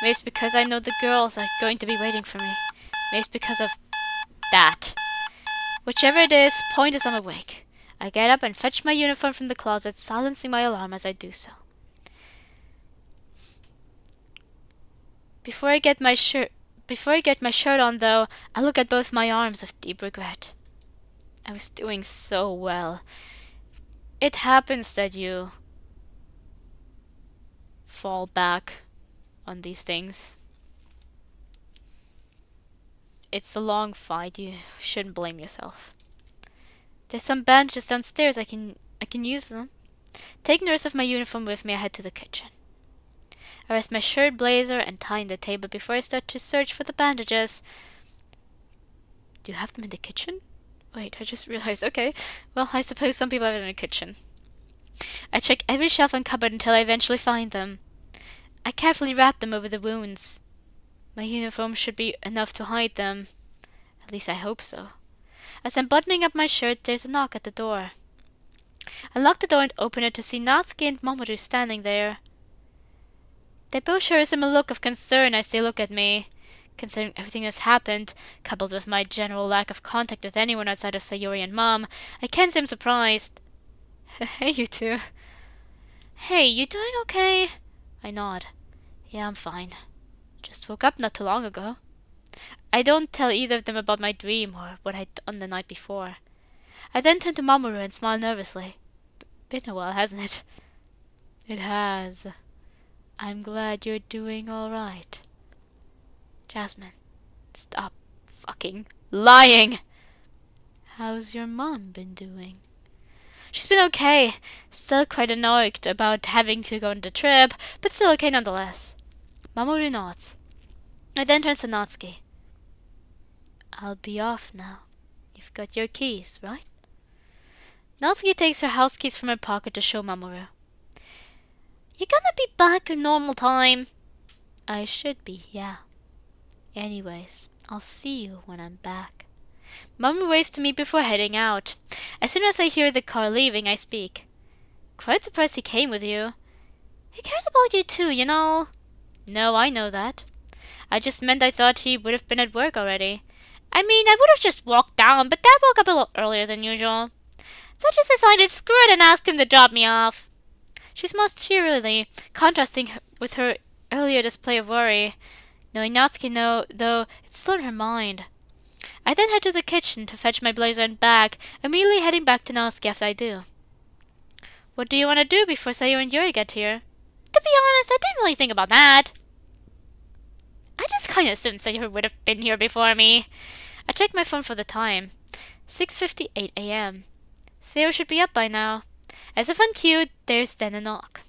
Maybe it's because I know the girls are going to be waiting for me. Maybe it's because of that. Whichever it is, point is I'm awake. I get up and fetch my uniform from the closet, silencing my alarm as I do so. Before I get my shirt on, though, I look at both my arms with deep regret. I was doing so well. It happens that you fall back on these things. It's a long fight. You shouldn't blame yourself. There's some bandages downstairs. I can use them. Taking the rest of my uniform with me, I head to the kitchen. I rest my shirt, blazer, and tie on the table before I start to search for the bandages. Do you have them in the kitchen? Wait, I just realized. Okay, well, I suppose some people have it in the kitchen. I check every shelf and cupboard until I eventually find them. I carefully wrap them over the wounds. My uniform should be enough to hide them. At least I hope so. As I'm buttoning up my shirt, there's a knock at the door. I lock the door and open it to see Natsuki and Mamoru standing there. They both share a similar look of concern as they look at me. Considering everything that's happened, coupled with my general lack of contact with anyone outside of Sayori and Mom, I can't say I'm surprised. Hey, you two. Hey, you doing okay? I nod. Yeah, I'm fine. Just woke up not too long ago. I don't tell either of them about my dream or what I'd done the night before. I then turn to Mamoru and smile nervously. Been a while, hasn't it? It has. I'm glad you're doing all right. Jasmine, stop fucking lying. How's your mom been doing? She's been okay. Still quite annoyed about having to go on the trip, but still okay nonetheless. Mamoru nods. I then turns to Natsuki. I'll be off now. You've got your keys, right? Natsuki takes her house keys from her pocket to show Mamoru. You gonna be back at normal time? I should be, yeah. Anyways, I'll see you when I'm back. Mamoru waves to me before heading out. As soon as I hear the car leaving, I speak. Quite surprised he came with you. He cares about you too, you know. No, I know that. I just meant I thought he would have been at work already. I mean, I would have just walked down, but Dad woke up a little earlier than usual. So I just decided screw it and asked him to drop me off. She smiles cheerily, contrasting with her earlier display of worry. Knowing Natsuki, though, it's still in her mind. I then head to the kitchen to fetch my blazer and bag, immediately heading back to Natsuki after I do. What do you want to do before Sayori and Yuri get here? To be honest, I didn't really think about that. I just kind of assumed Sayori would have been here before me. I checked my phone for the time. 6:58 a.m. Sayori should be up by now. As if on cue, there's then a knock.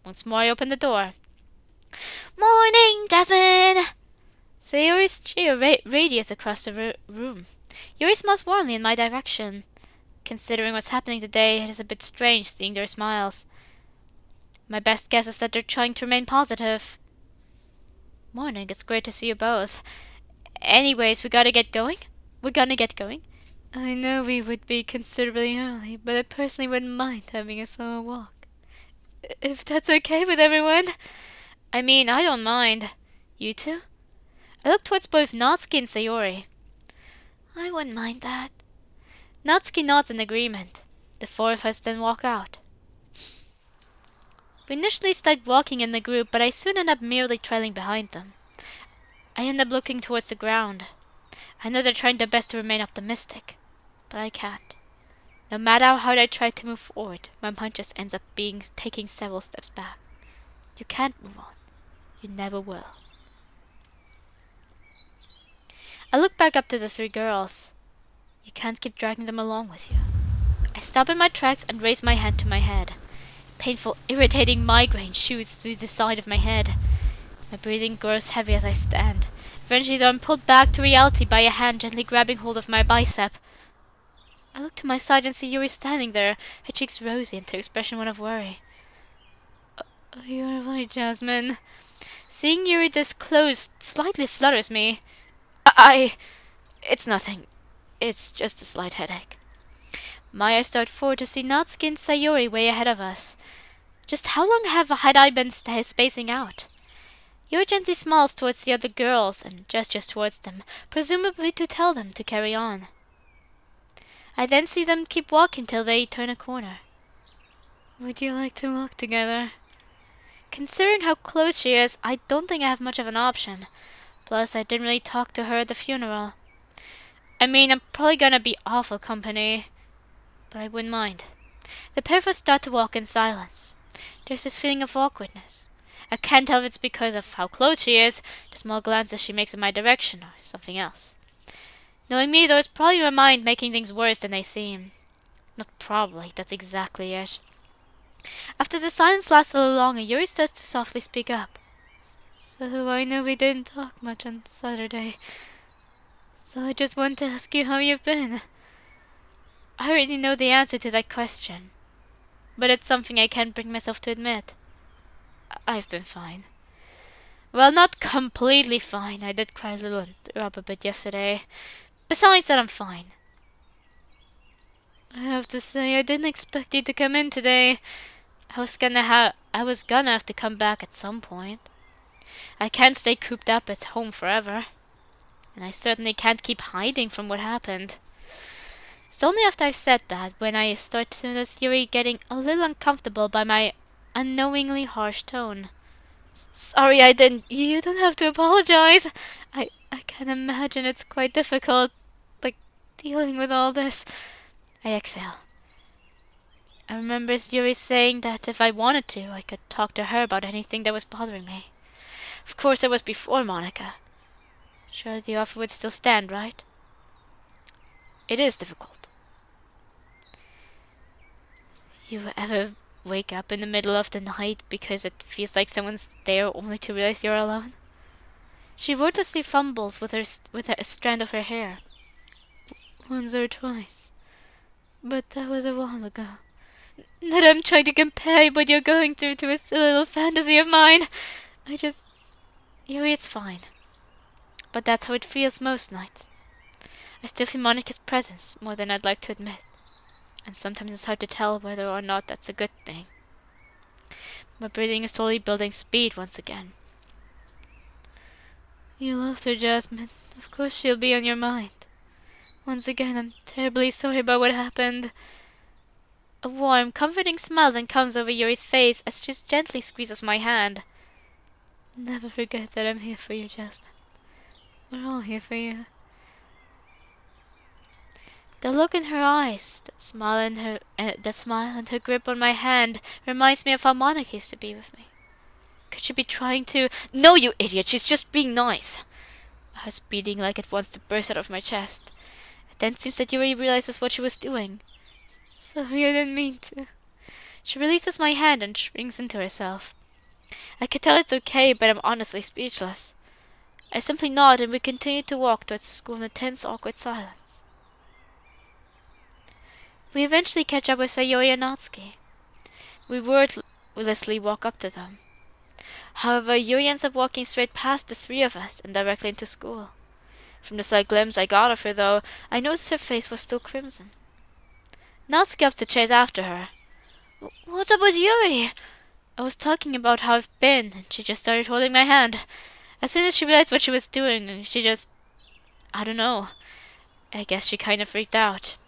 Once more I open the door. Morning, Jasmine! Sayori's cheer radiates across the room. Yuri smiles warmly in my direction. Considering what's happening today, it is a bit strange seeing their smiles. My best guess is that they're trying to remain positive. Morning, it's great to see you both. Anyways, we gotta get going? We're gonna get going? I know we would be considerably early, but I personally wouldn't mind having a slower walk. If that's okay with everyone. I mean, I don't mind. You two? I look towards both Natsuki and Sayori. I wouldn't mind that. Natsuki nods in agreement. The four of us then walk out. We initially start walking in the group, but I soon end up merely trailing behind them. I end up looking towards the ground. I know they're trying their best to remain optimistic, but I can't. No matter how hard I try to move forward, my mind just ends up taking several steps back. You can't move on. You never will. I look back up to the three girls. You can't keep dragging them along with you. I stop in my tracks and raise my hand to my head. Painful, irritating migraine shoots through the side of my head. My breathing grows heavy as I stand. Eventually, though, I'm pulled back to reality by a hand gently grabbing hold of my bicep. I look to my side and see Yuri standing there, her cheeks rosy and her expression one of worry. Are you alright, Jasmine? Seeing Yuri this close slightly flutters me. It's nothing. It's just a slight headache. Maya started forward to see Natsuki and Sayori way ahead of us. Just how long had I been spacing out? Yuri gently smiles towards the other girls and gestures towards them, presumably to tell them to carry on. I then see them keep walking till they turn a corner. Would you like to walk together? Considering how close she is, I don't think I have much of an option. Plus, I didn't really talk to her at the funeral. I mean, I'm probably gonna be awful company, but I wouldn't mind. The pair of us start to walk in silence. There's this feeling of awkwardness. I can't tell if it's because of how close she is, the small glances she makes in my direction, or something else. Knowing me, though, it's probably my mind making things worse than they seem. Not probably, that's exactly it. After the silence lasts a little longer, Yuri starts to softly speak up. So I know we didn't talk much on Saturday. So I just want to ask you how you've been. I already know the answer to that question, but it's something I can't bring myself to admit. I've been fine. Well, not completely fine. I did cry a little and threw up a bit yesterday. Besides that, I'm fine. I have to say, I didn't expect you to come in today. I was gonna have to come back at some point. I can't stay cooped up at home forever. And I certainly can't keep hiding from what happened. It's only after I've said that when I start to notice Yuri getting a little uncomfortable by my unknowingly harsh tone. Sorry I didn't. You don't have to apologize. I can imagine it's quite difficult, like, dealing with all this. I exhale. I remember Yuri saying that if I wanted to, I could talk to her about anything that was bothering me. Of course, it was before Monica. Surely the offer would still stand, right? It is difficult. You ever wake up in the middle of the night because it feels like someone's there only to realize you're alone? She wordlessly fumbles with a strand of her hair. Once or twice. But that was a while ago. Not that I'm trying to compare what you're going through to a silly little fantasy of mine. Yuri, it's fine. But that's how it feels most nights. I still feel Monica's presence more than I'd like to admit. And sometimes it's hard to tell whether or not that's a good thing. My breathing is slowly building speed once again. You loved her, Jasmine. Of course she'll be on your mind. Once again, I'm terribly sorry about what happened. A warm, comforting smile then comes over Yuri's face as she gently squeezes my hand. Never forget that I'm here for you, Jasmine. We're all here for you. The look in her eyes, that smile and her grip on my hand reminds me of how Monica used to be with me. Could she be trying to... No, you idiot, she's just being nice. My heart's beating like it wants to burst out of my chest. It then seems that Yuri realizes what she was doing. Sorry, I didn't mean to. She releases my hand and shrinks into herself. I could tell it's okay, but I'm honestly speechless. I simply nod and we continue to walk towards the school in a tense, awkward silence. We eventually catch up with Sayori and Natsuki. We wordlessly walk up to them. However, Yuri ends up walking straight past the three of us and directly into school. From the slight glimpse I got of her, though, I noticed her face was still crimson. Natsuki ups to chase after her. What's up with Yuri? I was talking about how I've been, and she just started holding my hand. As soon as she realized what she was doing, she just... I don't know. I guess she kind of freaked out.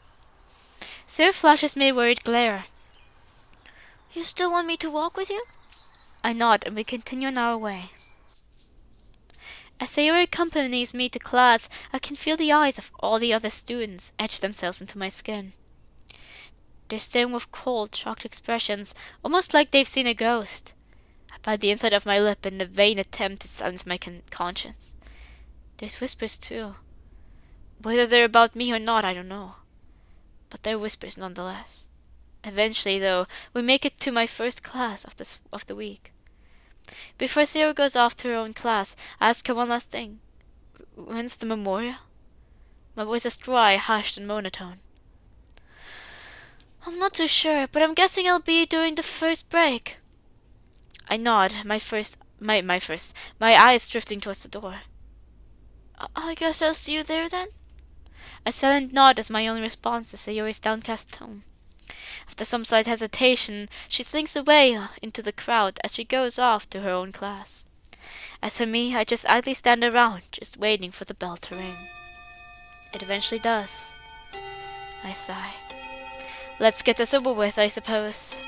Sarah flashes me a worried glare. You still want me to walk with you? I nod and we continue on our way. As Sayori accompanies me to class, I can feel the eyes of all the other students etch themselves into my skin. They're staring with cold, shocked expressions, almost like they've seen a ghost. I bite the inside of my lip in a vain attempt to silence my conscience. There's whispers too. Whether they're about me or not, I don't know. But they're whispers nonetheless. Eventually, though, we make it to my first class of the week. Before Sarah goes off to her own class, I ask her one last thing. When's the memorial? My voice is dry, hushed, and monotone. I'm not too sure, but I'm guessing it'll be during the first break. I nod, my first My eyes drifting towards the door. I guess I'll see you there then? A silent nod is my only response to Sayori's downcast tone. After some slight hesitation, she slinks away into the crowd as she goes off to her own class. As for me, I just idly stand around, just waiting for the bell to ring. It eventually does. I sigh. Let's get this over with, I suppose.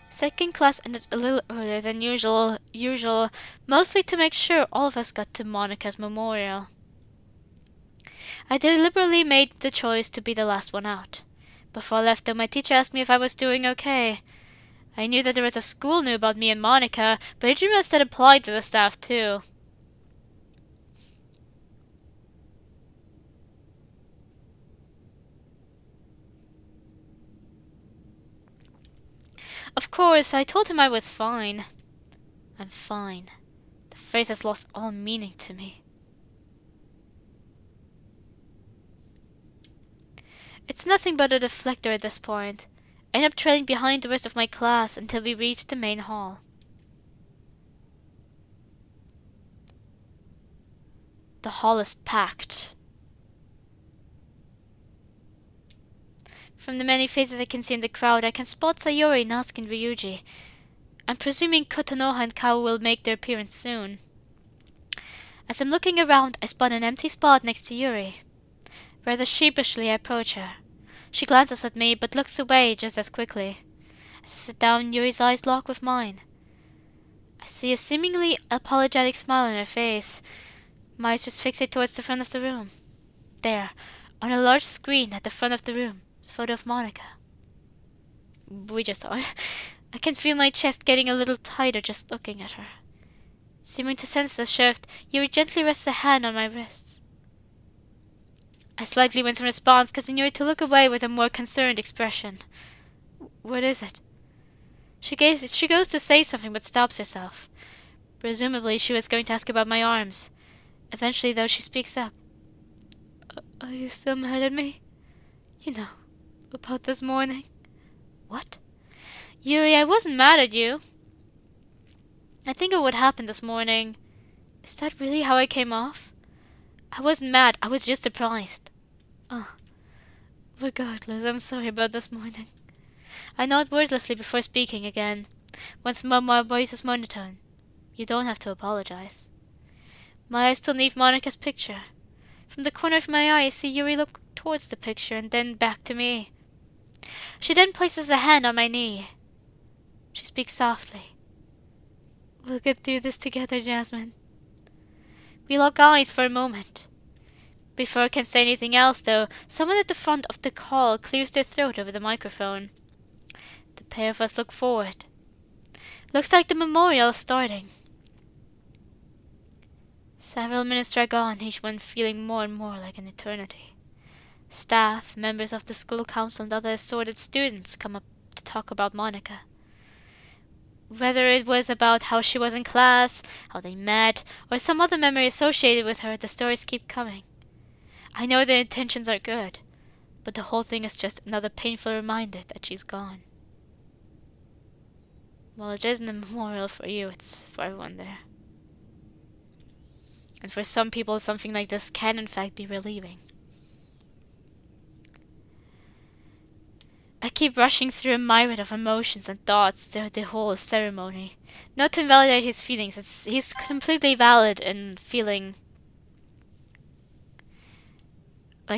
Second class ended a little earlier than usual, mostly to make sure all of us got to Monica's memorial. I deliberately made the choice to be the last one out. Before I left, though, my teacher asked me if I was doing okay. I knew that the rest of school knew about me and Monica, but I didn't realize that applied to the staff too. Of course, I told him I was fine. I'm fine. The phrase has lost all meaning to me. It's nothing but a deflector at this point. I end up trailing behind the rest of my class until we reach the main hall. The hall is packed. From the many faces I can see in the crowd, I can spot Sayori, Natsuki, and Ryuji. I'm presuming Kotonoha and Kao will make their appearance soon. As I'm looking around, I spot an empty spot next to Yuri. Rather sheepishly, I approach her. She glances at me, but looks away just as quickly. As I sit down, Yuri's eyes lock with mine. I see a seemingly apologetic smile on her face. My eyes just fixate towards the front of the room. There, on a large screen at the front of the room, is a photo of Monica. We just saw it. I can feel my chest getting a little tighter just looking at her. Seeming to sense the shift, Yuri gently rests a hand on my wrists. I slightly wince in response, causing Yuri to look away with a more concerned expression. What is it? She goes to say something but stops herself. Presumably she was going to ask about my arms. Eventually, though, she speaks up. Are you still mad at me? You know, about this morning. What? Yuri, I wasn't mad at you. I think of what happened this morning. Is that really how I came off? I wasn't mad, I was just surprised. Regardless, I'm sorry about this morning. I nod wordlessly before speaking again. Once more, my voice is monotone. You don't have to apologize. My eyes still leave Monica's picture. From the corner of my eye, I see Yuri look towards the picture and then back to me. She then places a hand on my knee. She speaks softly. We'll get through this together, Jasmine. We lock eyes for a moment. Before I can say anything else, though, someone at the front of the hall clears their throat over the microphone. The pair of us look forward. Looks like the memorial is starting. Several minutes drag on, each one feeling more and more like an eternity. Staff, members of the school council, and other assorted students come up to talk about Monica. Whether it was about how she was in class, how they met, or some other memory associated with her, the stories keep coming. I know their intentions are good, but the whole thing is just another painful reminder that she's gone. Well, it isn't a memorial for you, it's for everyone there. And for some people, something like this can in fact be relieving. I keep rushing through a myriad of emotions and thoughts through the whole ceremony. Not to invalidate his feelings, he's completely valid in feeling...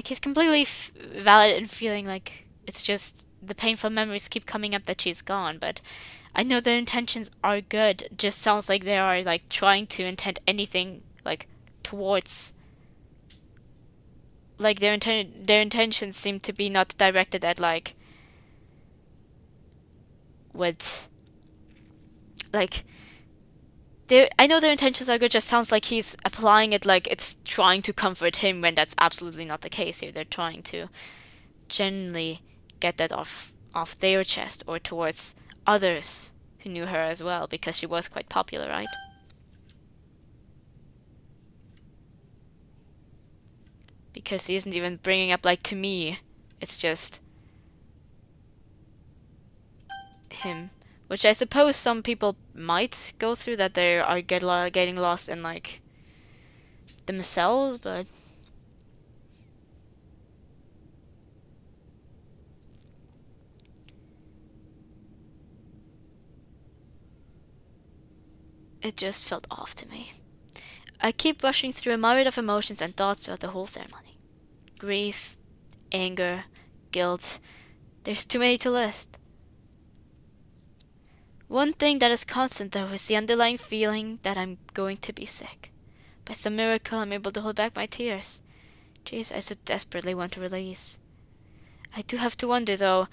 he's completely valid in feeling like it's just the painful memories keep coming up that she's gone, but I know their intentions are good. It just sounds like they are, trying to intend anything, towards... their intentions seem to be not directed at, with... I know their intentions are good, just sounds like he's applying it like it's trying to comfort him when that's absolutely not the case here. They're trying to genuinely get that off their chest or towards others who knew her as well, because she was quite popular, right? Because he isn't even bringing up, to me. It's just him, which I suppose some people might go through, that they are getting lost in like themselves, but it just felt off to me. I keep rushing through a myriad of emotions and thoughts throughout the whole ceremony. Grief, anger, guilt. There's too many to list. One thing that is constant, though, is the underlying feeling that I'm going to be sick. By some miracle, I'm able to hold back my tears. Tears I so desperately want to release. I do have to wonder, though,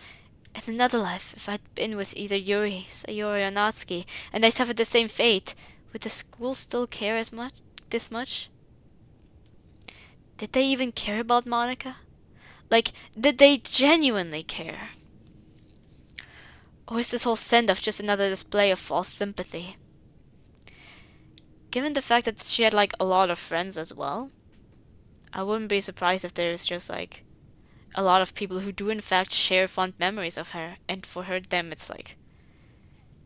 in another life, if I'd been with either Yuri, Sayori, or Natsuki, and I suffered the same fate, would the school still care this much? Did they even care about Monica? Like, did they genuinely care? Or is this whole send-off just another display of false sympathy? Given the fact that she had like a lot of friends as well, I wouldn't be surprised if there's just like a lot of people who do in fact share fond memories of her, and for them it's like,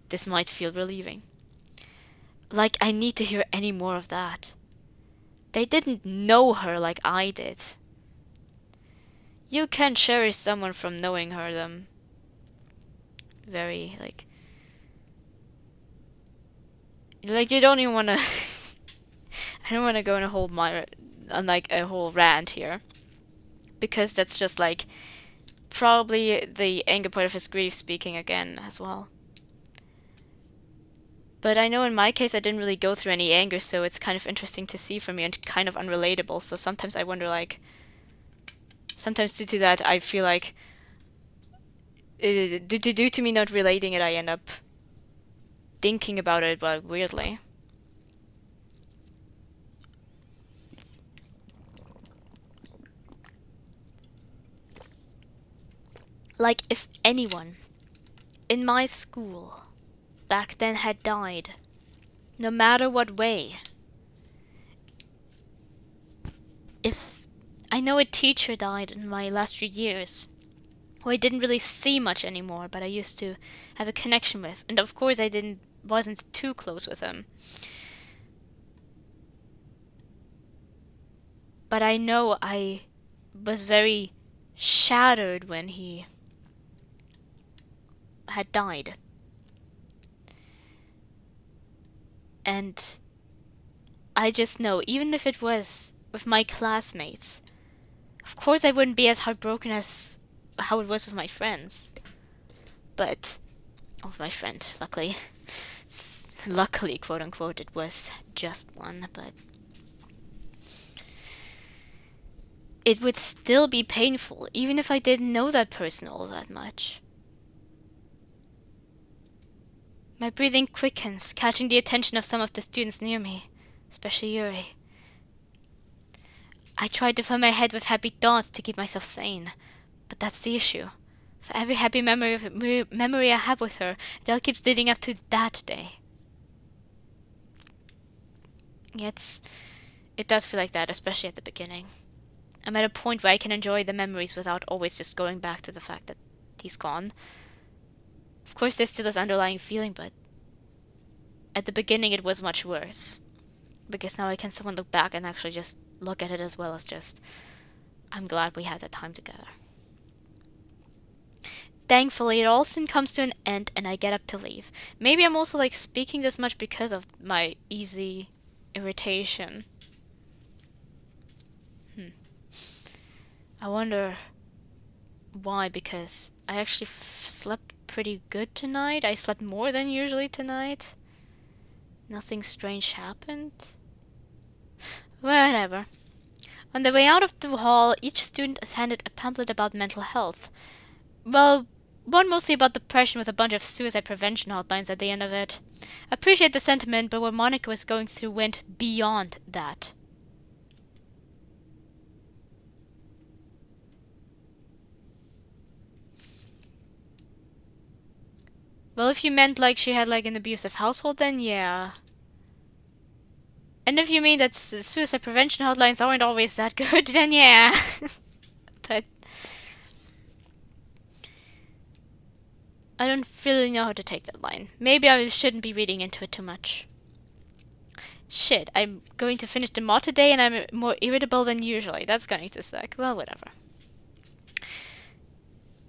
this might feel relieving. Like, I need to hear any more of that. They didn't know her like I did. You can cherish someone from knowing them very, like you don't even want to I don't want to go on a whole rant here, because that's just like probably the anger part of his grief speaking again as well. But I know in my case I didn't really go through any anger, so it's kind of interesting to see for me and kind of unrelatable. So sometimes I wonder, like, sometimes due to that I feel like due to me not relating it, I end up thinking about it, but weirdly. Like, if anyone in my school back then had died, no matter what way. If I know a teacher died in my last few years, who I didn't really see much anymore, but I used to have a connection with, and of course I wasn't too close with him. But I know I was very shattered when he had died. And I just know, even if it was with my classmates, of course I wouldn't be as heartbroken as how it was with my friends. But, with my friend, luckily. Luckily, quote unquote, it was just one, but it would still be painful, even if I didn't know that person all that much. My breathing quickens, catching the attention of some of the students near me, especially Yuri. I tried to fill my head with happy thoughts to keep myself sane, but that's the issue. For every happy memory I have with her, it all keeps leading up to that day. Yet, it does feel like that, especially at the beginning. I'm at a point where I can enjoy the memories without always just going back to the fact that he's gone. Of course, there's still this underlying feeling, but at the beginning it was much worse. Because now I can someone look back and actually just look at it as well as just, I'm glad we had that time together. Thankfully, it all soon comes to an end and I get up to leave. Maybe I'm also like speaking this much because of my easy irritation. I wonder why, because I actually slept pretty good tonight. I slept more than usually tonight. Nothing strange happened. Whatever. On the way out of the hall, each student is handed a pamphlet about mental health. Well, one mostly about depression with a bunch of suicide prevention hotlines at the end of it. I appreciate the sentiment, but what Monica was going through went beyond that. Well, if you meant like she had like an abusive household, then yeah. And if you mean that suicide prevention hotlines aren't always that good, then yeah. But I don't really know how to take that line. Maybe I shouldn't be reading into it too much. Shit, I'm going to finish the mod today and I'm more irritable than usually. That's going to suck. Well, whatever.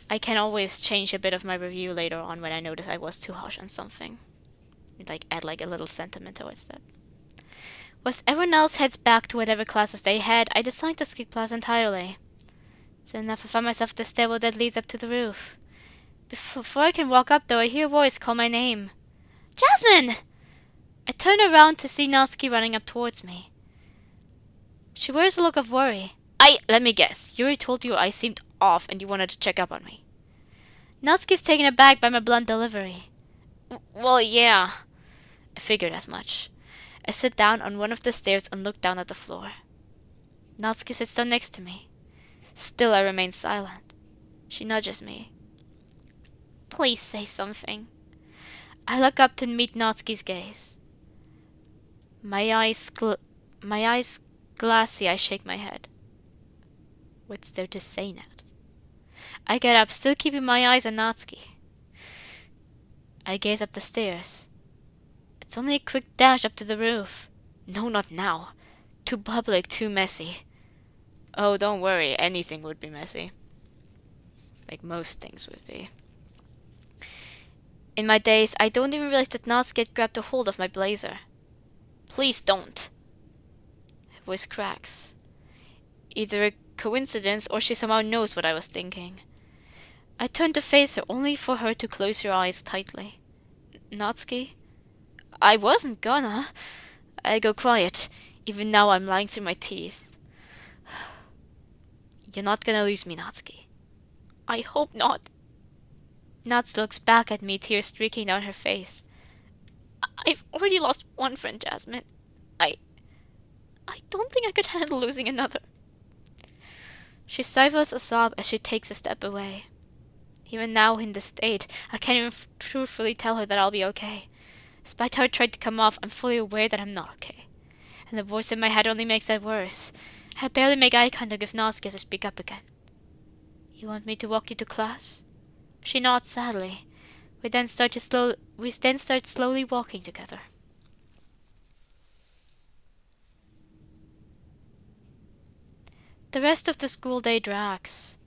I can always change a bit of my review later on when I notice I was too harsh on something. Like, add like a little sentiment towards that. Whilst everyone else heads back to whatever classes they had, I decided to skip class entirely. Soon enough, I found myself at the stairwell that leads up to the roof. Before I can walk up, though, I hear a voice call my name. Jasmine! I turn around to see Natsuki running up towards me. She wears a look of worry. Let me guess. Yuri told you I seemed off and you wanted to check up on me. Natsuki's taken aback by my blunt delivery. Well, yeah. I figured as much. I sit down on one of the stairs and look down at the floor. Natsuki sits down next to me. Still, I remain silent. She nudges me. Please say something. I look up to meet Natsuki's gaze. My eyes glassy, I shake my head. What's there to say, Nat? I get up, still keeping my eyes on Natsuki. I gaze up the stairs. It's only a quick dash up to the roof. No, not now. Too public, too messy. Oh, don't worry, anything would be messy. Like most things would be. In my daze, I don't even realize that Natsuki had grabbed a hold of my blazer. Please don't. Her voice cracks. Either a coincidence or she somehow knows what I was thinking. I turn to face her, only for her to close her eyes tightly. Natsuki? I wasn't gonna. I go quiet. Even now I'm lying through my teeth. You're not gonna lose me, Natsuki. I hope not. Nats looks back at me, tears streaking down her face. I've already lost one friend, Jasmine. I don't think I could handle losing another. She stifles a sob as she takes a step away. Even now, in this state, I can't even truthfully tell her that I'll be okay. Despite how I tried to come off, I'm fully aware that I'm not okay. And the voice in my head only makes that worse. I barely make eye contact with Natsuki as I speak up again. You want me to walk you to class? She nods sadly. We then start slowly walking together. The rest of the school day drags.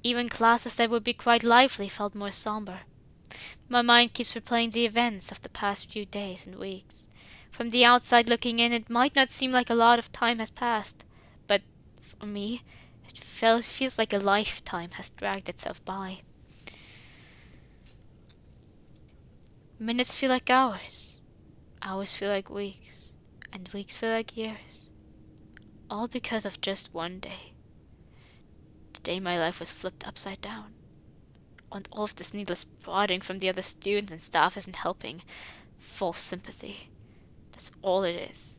Even classes that would be quite lively felt more somber. My mind keeps replaying the events of the past few days and weeks. From the outside looking in, it might not seem like a lot of time has passed, but for me, it feels like a lifetime has dragged itself by. Minutes feel like hours. Hours feel like weeks. And weeks feel like years. All because of just one day. The day my life was flipped upside down. And all of this needless prodding from the other students and staff isn't helping. False sympathy. That's all it is.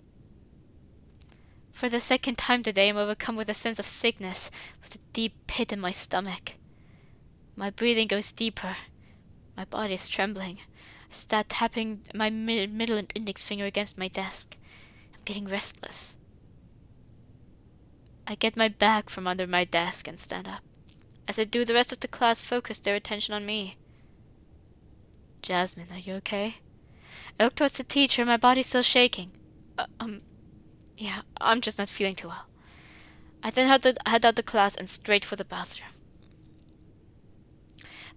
For the second time today, I'm overcome with a sense of sickness, with a deep pit in my stomach. My breathing goes deeper. My body is trembling. I start tapping my middle and index finger against my desk. I'm getting restless. I get my bag from under my desk and stand up. As I do, the rest of the class focus their attention on me. Jasmine, are you okay? I look towards the teacher, my body still shaking. Yeah, I'm just not feeling too well. I then head out the class and straight for the bathroom.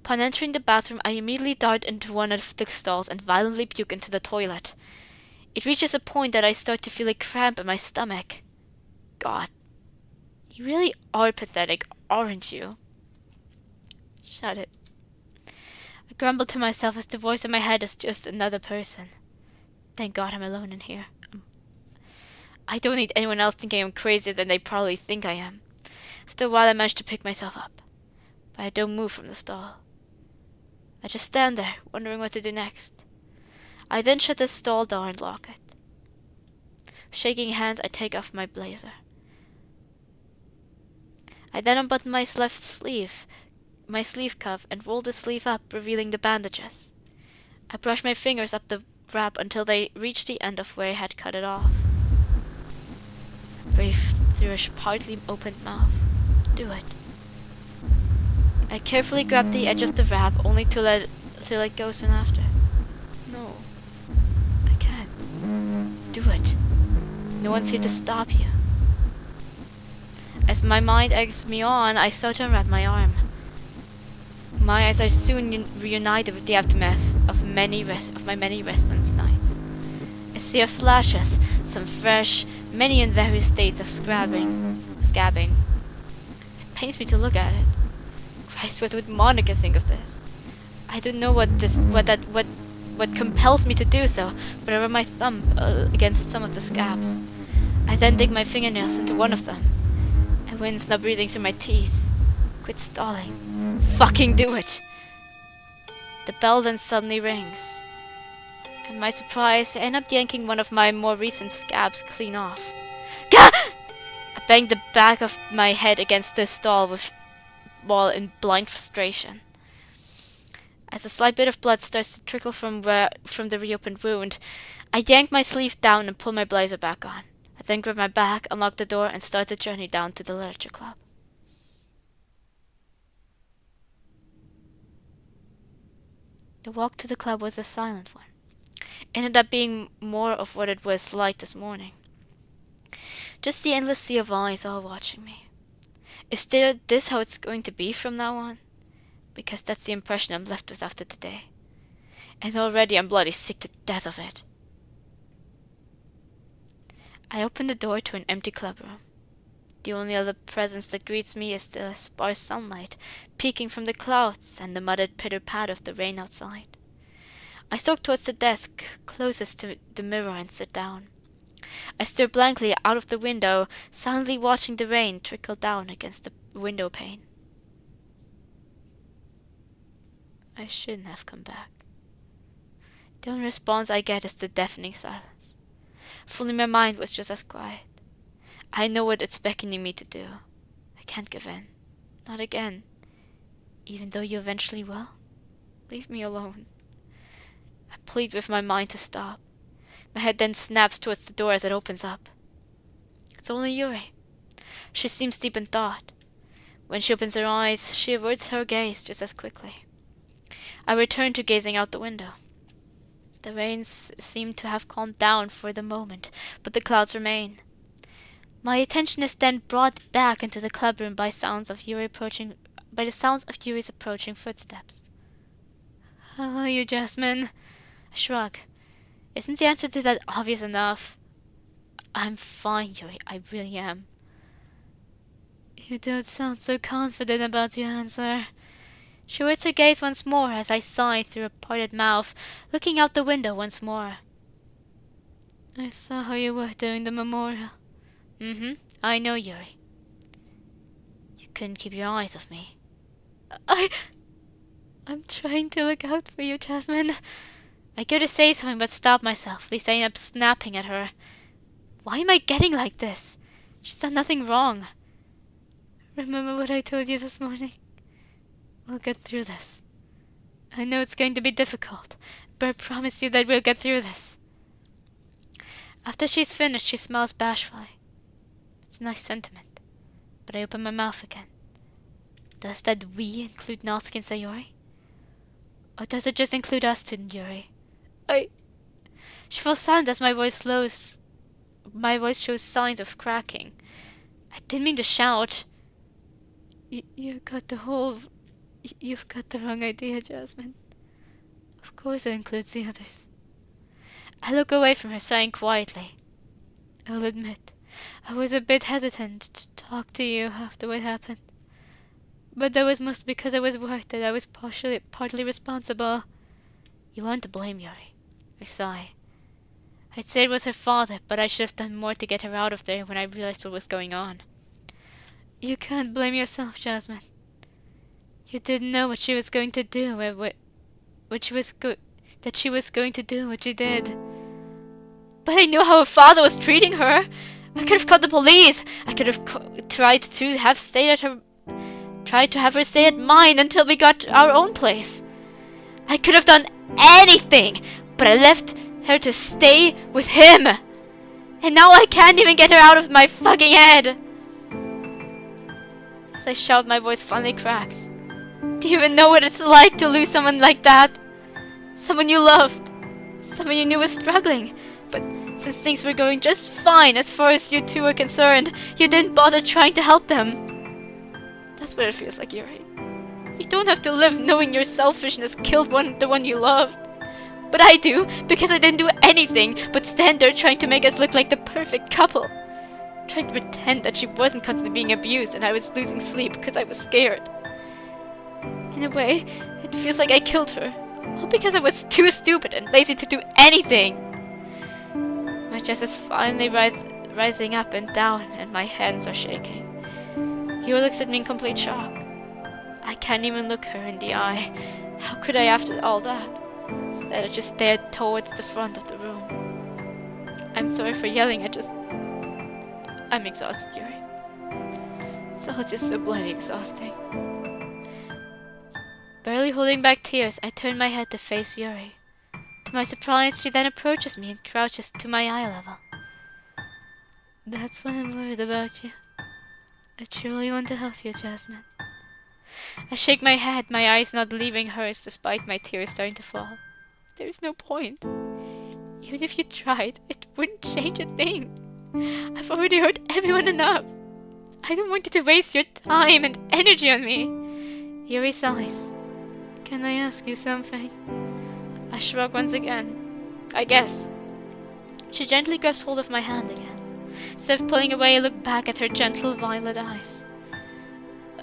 Upon entering the bathroom, I immediately dart into one of the stalls and violently puke into the toilet. It reaches a point that I start to feel a cramp in my stomach. God, you really are pathetic, aren't you? Shut it. I grumble to myself as the voice in my head is just another person. Thank God I'm alone in here. I don't need anyone else thinking I'm crazier than they probably think I am. After a while I manage to pick myself up, but I don't move from the stall. I just stand there, wondering what to do next. I then shut the stall door and lock it. Shaking hands, I take off my blazer. I then unbutton my left sleeve, my sleeve cuff, and roll the sleeve up, revealing the bandages. I brush my fingers up the wrap until they reach the end of where I had cut it off. I breathe through a partly opened mouth. Do it. I carefully grab the edge of the wrap, only to let to let go soon after. No, I can't. Do it. No one's here to stop you. As my mind eggs me on, I start to unwrap my arm. My eyes are soon reunited with the aftermath of my many restless nights. A sea of slashes, some fresh, many in various states of scabbing. It pains me to look at it. Christ, what would Monica think of this? I don't know what compels me to do so, but I rub my thumb against some of the scabs. I then dig my fingernails into one of them. I wince, now breathing through my teeth. Quit stalling. Fucking do it! The bell then suddenly rings. And my surprise, I end up yanking one of my more recent scabs clean off. Gah! I banged the back of my head against the wall in blind frustration. As a slight bit of blood starts to trickle from the reopened wound, I yank my sleeve down and pull my blazer back on. I then grab my bag, unlock the door, and start the journey down to the literature club. The walk to the club was a silent one. It ended up being more of what it was like this morning. Just the endless sea of eyes all watching me. Is this how it's going to be from now on? Because that's the impression I'm left with after today. And already I'm bloody sick to death of it. I open the door to an empty clubroom. The only other presence that greets me is the sparse sunlight peeking from the clouds and the muddled pitter-patter of the rain outside. I stalk towards the desk closest to the mirror and sit down. I stare blankly out of the window, silently watching the rain trickle down against the window pane. I shouldn't have come back. The only response I get is the deafening silence. Fully my mind was just as quiet. I know what it's beckoning me to do. I can't give in. Not again. Even though you eventually will. Leave me alone. I plead with my mind to stop. My head then snaps towards the door as it opens up. It's only Yuri. She seems deep in thought. When she opens her eyes, she averts her gaze just as quickly. I return to gazing out the window. The rains seem to have calmed down for the moment, but the clouds remain. My attention is then brought back into the clubroom by the sounds of Yuri's approaching footsteps. How are you, Jasmine? I shrug. Isn't the answer to that obvious enough? I'm fine, Yuri. I really am. You don't sound so confident about your answer. She averts her gaze once more as I sigh through a parted mouth, looking out the window once more. I saw how you were during the memorial. I know, Yuri. You couldn't keep your eyes off me. I'm trying to look out for you, Jasmine. I go to say something but stop myself, lest I end up snapping at her. Why am I getting like this? She's done nothing wrong. Remember what I told you this morning? We'll get through this. I know it's going to be difficult, but I promise you that we'll get through this. After she's finished, she smiles bashfully. It's a nice sentiment, but I open my mouth again. Does that we include Natsuki and Sayori? Or does it just include us two, Yuri? She falls silent as my voice shows signs of cracking. I didn't mean to shout. You've got the wrong idea, Jasmine. Of course it includes the others. I look away from her, sighing quietly. I'll admit, I was a bit hesitant to talk to you after what happened. But that was mostly because I was worried that I was partly responsible. You aren't to blame, Yuri. I sigh. I'd say it was her father, but I should have done more to get her out of there when I realized what was going on. You can't blame yourself, Jasmine. You didn't know what she was going to do, that she was going to do what she did. But I knew how her father was treating her. I could have called the police. I could have tried to have her stay at mine until we got our own place. I could have done anything, but I left her to stay with him. And now I can't even get her out of my fucking head. As I shout, my voice finally cracks. Do you even know what it's like to lose someone like that? Someone you loved. Someone you knew was struggling. But since things were going just fine as far as you two were concerned, you didn't bother trying to help them. That's what it feels like, Yuri. You don't have to live knowing your selfishness killed the one you loved. But I do, because I didn't do anything but stand there trying to make us look like the perfect couple. Trying to pretend that she wasn't constantly being abused and I was losing sleep because I was scared. In a way, it feels like I killed her. All because I was too stupid and lazy to do anything. My chest is finally rising up and down and my hands are shaking. Yuri looks at me in complete shock. I can't even look her in the eye. How could I after all that? Instead, I just stared towards the front of the room. I'm sorry for yelling, I'm exhausted, Yuri. It's all just so bloody exhausting. Barely holding back tears, I turn my head to face Yuri. To my surprise, she then approaches me and crouches to my eye level. That's why I'm worried about you. I truly want to help you, Jasmine. I shake my head, my eyes not leaving hers despite my tears starting to fall. There is no point. Even if you tried, it wouldn't change a thing. I've already hurt everyone enough. I don't want you to waste your time and energy on me. Yuri sighs. Can I ask you something? I shrug once again. I guess. She gently grabs hold of my hand again. Instead of pulling away, I look back at her gentle violet eyes.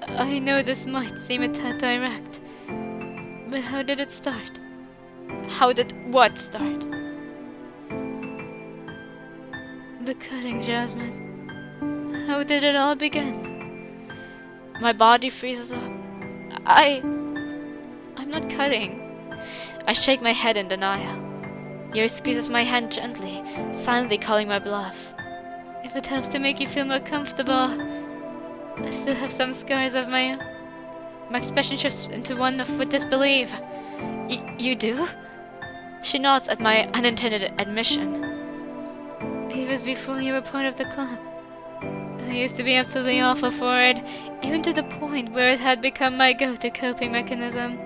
I know this might seem a tad direct, but how did it start? How did what start? The cutting, Jasmine. How did it all begin? My body freezes up. I'm not cutting. I shake my head in denial. Yuri squeezes my hand gently, silently calling my bluff. If it helps to make you feel more comfortable, I still have some scars of my own. My expression shifts into one with disbelief. You do? She nods at my unintended admission. It was before you were part of the club. I used to be absolutely awful for it, even to the point where it had become my go-to coping mechanism.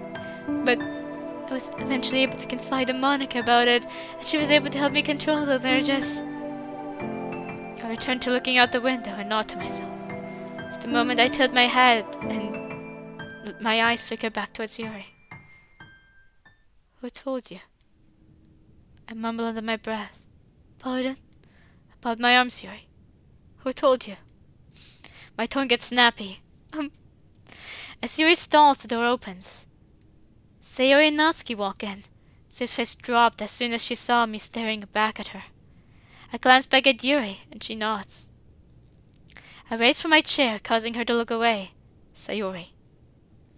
But I was eventually able to confide in Monica about it, and she was able to help me control those urges. I returned to looking out the window and nod to myself. For the moment I tilt my head and my eyes flicker back towards Yuri. Who told you? I mumble under my breath. Pardon? About my arms, Yuri. Who told you? My tone gets snappy. As Yuri stalls, the door opens. Sayori and Natsuki walk in. Sayori's face dropped as soon as she saw me staring back at her. I glance back at Yuri, and she nods. I raise from my chair, causing her to look away. Sayori.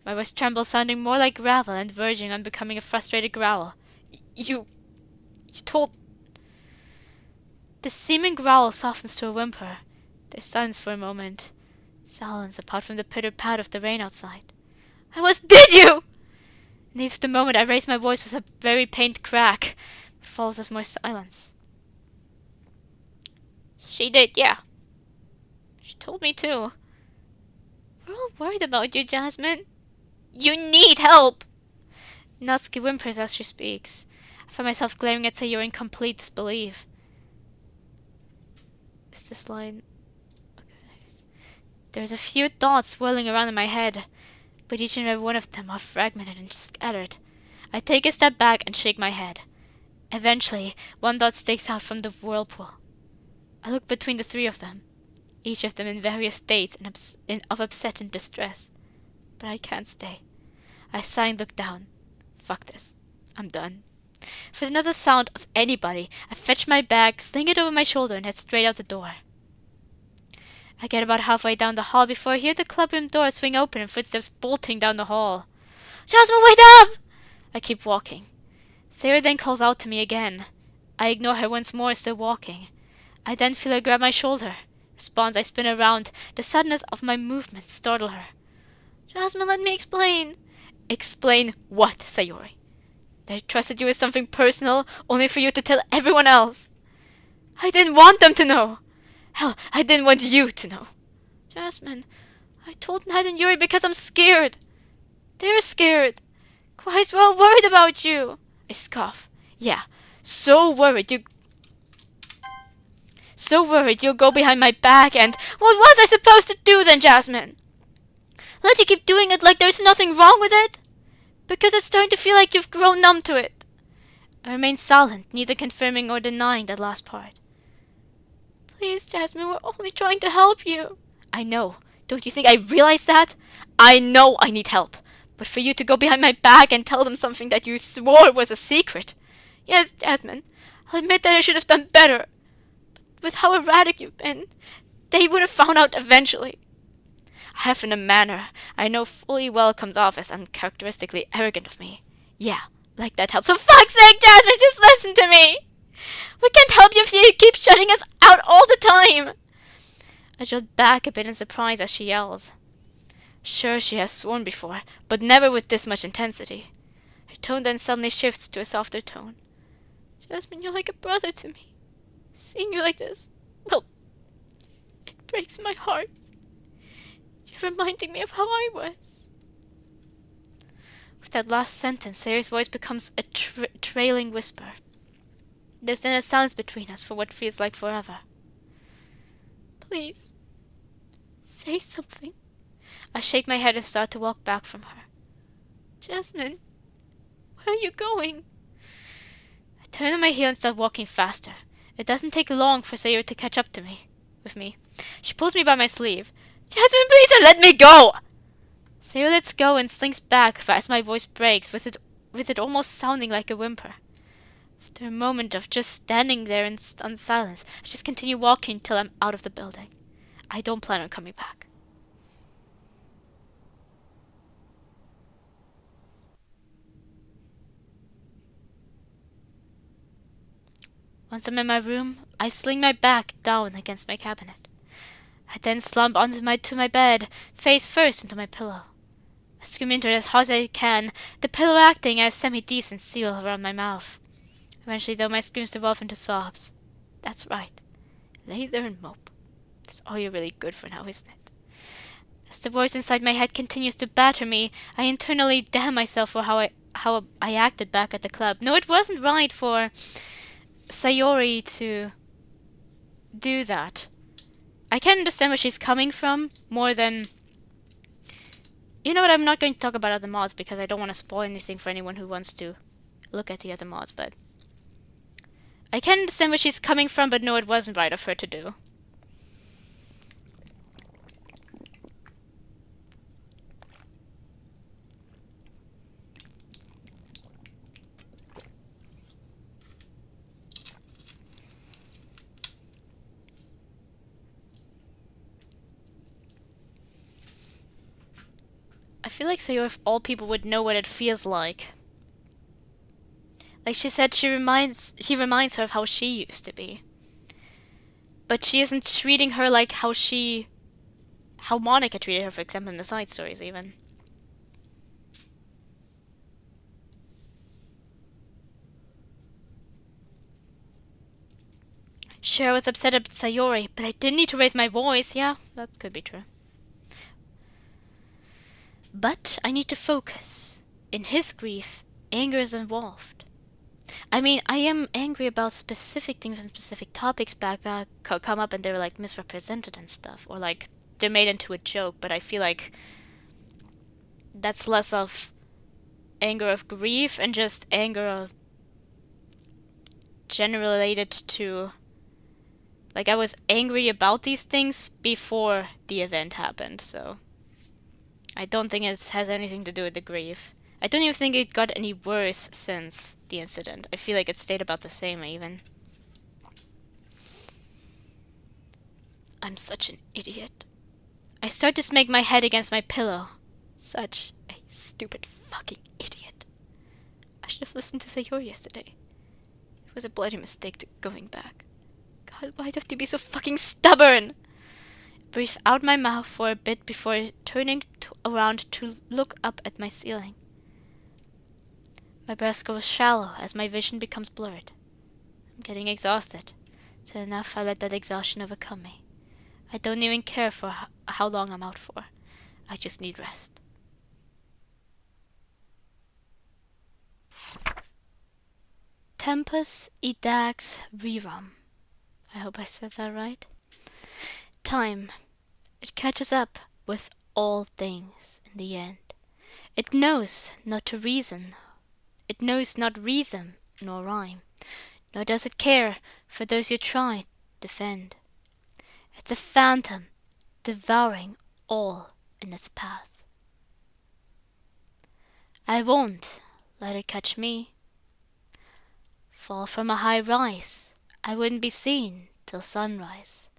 My voice trembles, sounding more like gravel and verging on becoming a frustrated growl. You told... The seeming growl softens to a whimper. There's silence for a moment. Silence apart from the pitter-pat of the rain outside. Did you? In the heat of the moment, I raise my voice with a very faint crack. It follows as more silence. She did, yeah. She told me too. We're all worried about you, Jasmine. You need help! Natsuki whimpers as she speaks. I find myself glaring at Sayori in complete disbelief. Is this line... Okay. There's a few thoughts swirling around in my head, but each and every one of them are fragmented and scattered. I take a step back and shake my head. Eventually, one thought sticks out from the whirlpool. I look between the three of them, each of them in various states of upset and distress. But I can't stay. I sigh and look down. Fuck this. I'm done. For another sound of anybody, I fetch my bag, sling it over my shoulder, and head straight out the door. I get about halfway down the hall before I hear the clubroom door swing open and footsteps bolting down the hall. Jasmine, wait up! I keep walking. Sarah then calls out to me again. I ignore her once more, still walking. I then feel her grab my shoulder. Response, I spin around. The suddenness of my movements startle her. Jasmine, let me explain. Explain what, Sayori? That I trusted you with something personal, only for you to tell everyone else. I didn't want them to know. Hell, I didn't want you to know. Jasmine, I told Nat and Yuri because I'm scared. They're scared. Guys, we're all worried about you. I I scoff. Yeah, so worried you'll go behind my back and... What was I supposed to do then, Jasmine? Let you keep doing it like there's nothing wrong with it? Because it's starting to feel like you've grown numb to it. I remain silent, neither confirming or denying that last part. Please, Jasmine, we're only trying to help you. I know. Don't you think I realize that? I know I need help. But for you to go behind my back and tell them something that you swore was a secret. Yes, Jasmine, I'll admit that I should have done better. But with how erratic you've been, they would have found out eventually. I have a manner I know fully well comes off as uncharacteristically arrogant of me. Yeah, like that helps. For fuck's sake, Jasmine, just listen to me! We can't help you if you keep shutting us out all the time! I jolt back a bit in surprise as she yells. Sure, she has sworn before, but never with this much intensity. Her tone then suddenly shifts to a softer tone. Jasmine, you're like a brother to me. Seeing you like this, well, it breaks my heart. You're reminding me of how I was. With that last sentence, Sayori's voice becomes a trailing whisper. There's then a silence between us for what feels like forever. Please, say something. I shake my head and start to walk back from her. Jasmine, where are you going? I turn on my heel and start walking faster. It doesn't take long for Sayori to catch up to me. She pulls me by my sleeve. Jasmine, please don't let me go! Sayori lets go and slinks back as my voice breaks, with it almost sounding like a whimper. After a moment of just standing there in silence, I just continue walking till I'm out of the building. I don't plan on coming back. Once I'm in my room, I sling my back down against my cabinet. I then slump onto my bed, face first into my pillow. I scream into it as hard as I can, the pillow acting as semi-decent seal around my mouth. Eventually, though, my screams devolve into sobs. That's right. Lay there and mope. That's all you're really good for now, isn't it? As the voice inside my head continues to batter me, I internally damn myself for how I acted back at the club. No, it wasn't right for Sayori to do that. I can understand where she's coming from more than... You know what, I'm not going to talk about other mods because I don't want to spoil anything for anyone who wants to look at the other mods, but... I can understand where she's coming from, but no, it wasn't right of her to do. I feel like Sayori, if all people would know what it feels like. Like she said, she reminds her of how she used to be. But she isn't treating her like how Monica treated her, for example, in the side stories even. Sure, I was upset at Sayori, but I didn't need to raise my voice. Yeah, that could be true. But I need to focus. In his grief, anger is involved. I mean, I am angry about specific things and specific topics back come up and they were like misrepresented and stuff. Or like they're made into a joke, but I feel like that's less of anger of grief and just anger of generally related to... Like I was angry about these things before the event happened, so... I don't think it has anything to do with the grief. I don't even think it got any worse since the incident. I feel like it stayed about the same even. I'm such an idiot. I start to smack my head against my pillow. Such a stupid fucking idiot. I should have listened to Sayori yesterday. It was a bloody mistake going back. God, why do I have to be so fucking stubborn? Breathe out my mouth for a bit before turning around to look up at my ceiling. My breath goes shallow as my vision becomes blurred. I'm getting exhausted, so enough I let that exhaustion overcome me. I don't even care for how long I'm out for. I just need rest. Tempus edax rerum. I hope I said that right. Time. It catches up with all things in the end. It knows not to reason. It knows not reason nor rhyme. Nor does it care for those you try to defend. It's a phantom, devouring all in its path. I won't let it catch me. Fall from a high rise, I wouldn't be seen till sunrise.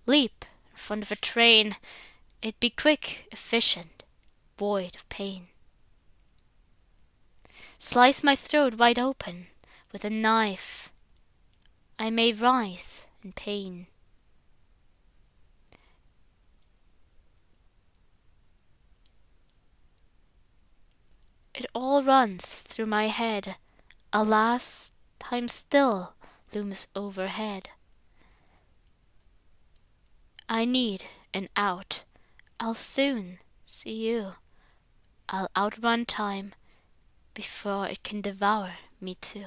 Leap in front of a train, it'd be quick, efficient, void of pain. Slice my throat wide open with a knife, I may writhe in pain. It all runs through my head. Alas, time still looms overhead. I need an out. I'll soon see you. I'll outrun time before it can devour me too.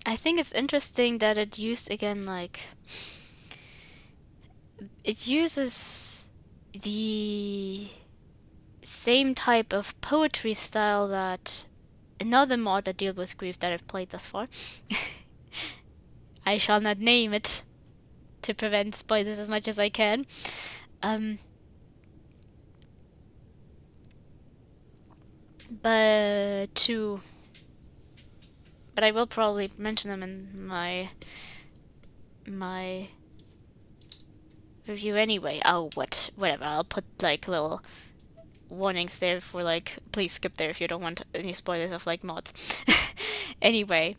I think it's interesting that it used again, like, it uses the same type of poetry style that another mod that deals with grief that I've played thus far. I shall not name it to prevent spoilers as much as I can. But I will probably mention them in my review anyway. Oh, whatever. I'll put like little warnings there for like, please skip there if you don't want any spoilers of like mods. Anyway,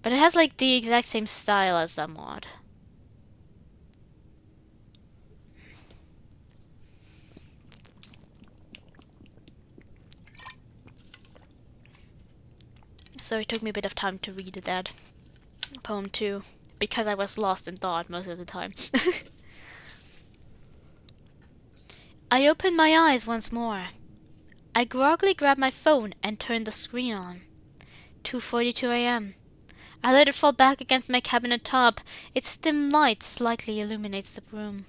but it has like the exact same style as that mod. So it took me a bit of time to read that poem too, because I was lost in thought most of the time. I opened my eyes once more. I groggily grabbed my phone and turned the screen on. 2:42 a.m. I let it fall back against my cabinet top. Its dim light slightly illuminates the room.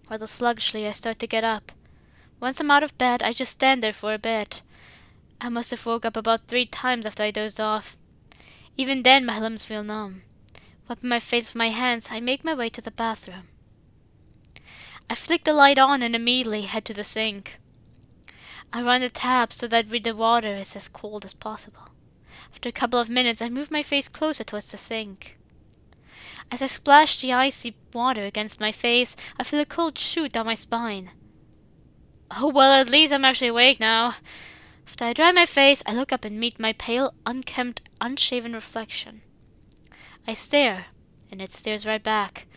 Rather sluggishly, I start to get up. Once I'm out of bed, I just stand there for a bit. I must have woke up about 3 times after I dozed off. Even then, my limbs feel numb. Wiping my face with my hands, I make my way to the bathroom. I flick the light on and immediately head to the sink. I run the tap so that the water is as cold as possible. After a couple of minutes, I move my face closer towards the sink. As I splash the icy water against my face, I feel a cold shoot down my spine. Oh well, at least I'm actually awake now. After I dry my face, I look up and meet my pale, unkempt, unshaven reflection. I stare, and it stares right back.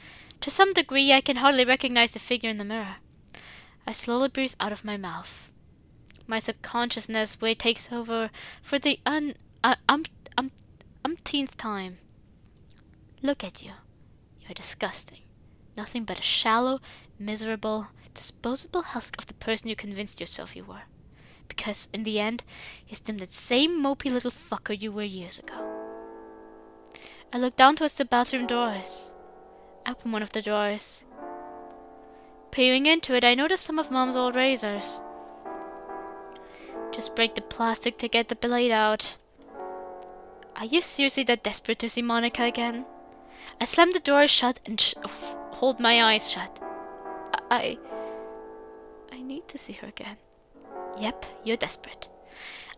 To some degree, I can hardly recognize the figure in the mirror. I slowly breathe out of my mouth. My subconsciousness takes over for the umpteenth time. Look at you. You're disgusting. Nothing but a shallow, miserable, disposable husk of the person you convinced yourself you were. Because, in the end, you're still that same mopey little fucker you were years ago. I look down towards the bathroom doors. I open one of the drawers. Peering into it, I notice some of Mom's old razors. Just break the plastic to get the blade out. Are you seriously that desperate to see Monica again? I slam the door shut and hold my eyes shut. I need to see her again. Yep, you're desperate.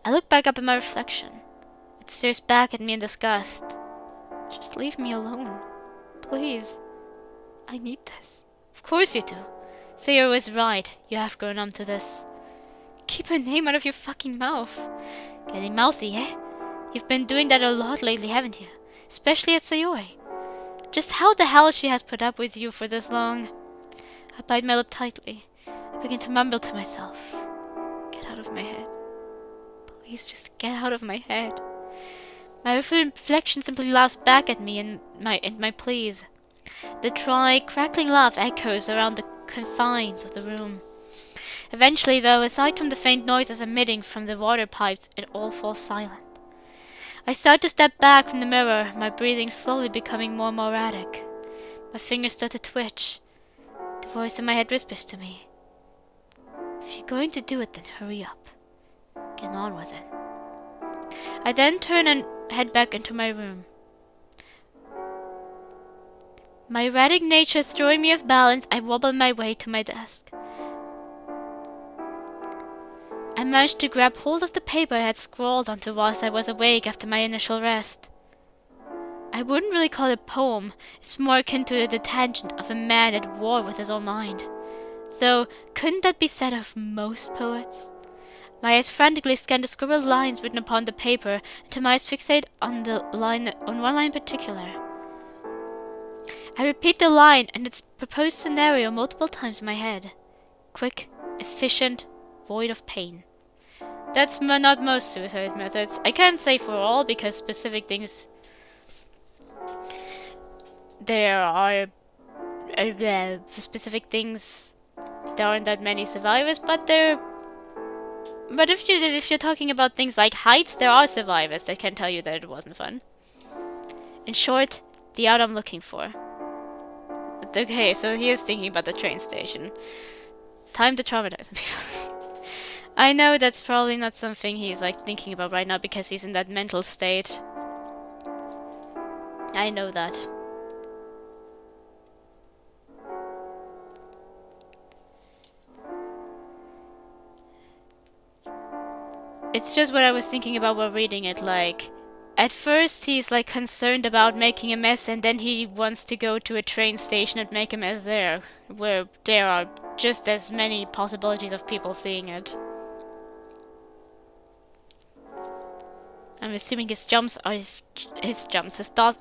I look back up at my reflection. It stares back at me in disgust. Just leave me alone. Please. I need this. Of course you do. Sayori was right. You have grown numb to this. Keep her name out of your fucking mouth. Getting mouthy, eh? You've been doing that a lot lately, haven't you? Especially at Sayori. Just how the hell she has put up with you for this long? I bite my lip tightly. I begin to mumble to myself. Get out of my head. Please just get out of my head. My reflection simply laughs back at me and my pleas. The dry, crackling laugh echoes around the confines of the room. Eventually, though, aside from the faint noises emitting from the water pipes, it all falls silent. I start to step back from the mirror, my breathing slowly becoming more and more erratic. My fingers start to twitch. The voice in my head whispers to me, "If you're going to do it, then hurry up. Get on with it." I then turn and head back into my room. My erratic nature throwing me off balance, I wobble my way to my desk. I managed to grab hold of the paper I had scrawled onto whilst I was awake after my initial rest. I wouldn't really call it a poem, it's more akin to the tangent of a man at war with his own mind. Though, couldn't that be said of most poets? My eyes frantically scanned the scribbled lines written upon the paper until my eyes fixate on one line in particular. I repeat the line and its proposed scenario multiple times in my head. Quick, efficient, void of pain. That's not most suicide methods. I can't say for all because specific things... There are specific things... There aren't that many survivors, but there... But if you're talking about things like heights, there are survivors that can tell you that it wasn't fun. In short, the out I'm looking for. But okay, so he is thinking about the train station. Time to traumatize people. I know that's probably not something he's like thinking about right now because he's in that mental state. I know that. It's just what I was thinking about while reading it, like... At first he's like concerned about making a mess and then he wants to go to a train station and make a mess there, where there are just as many possibilities of people seeing it. I'm assuming his thoughts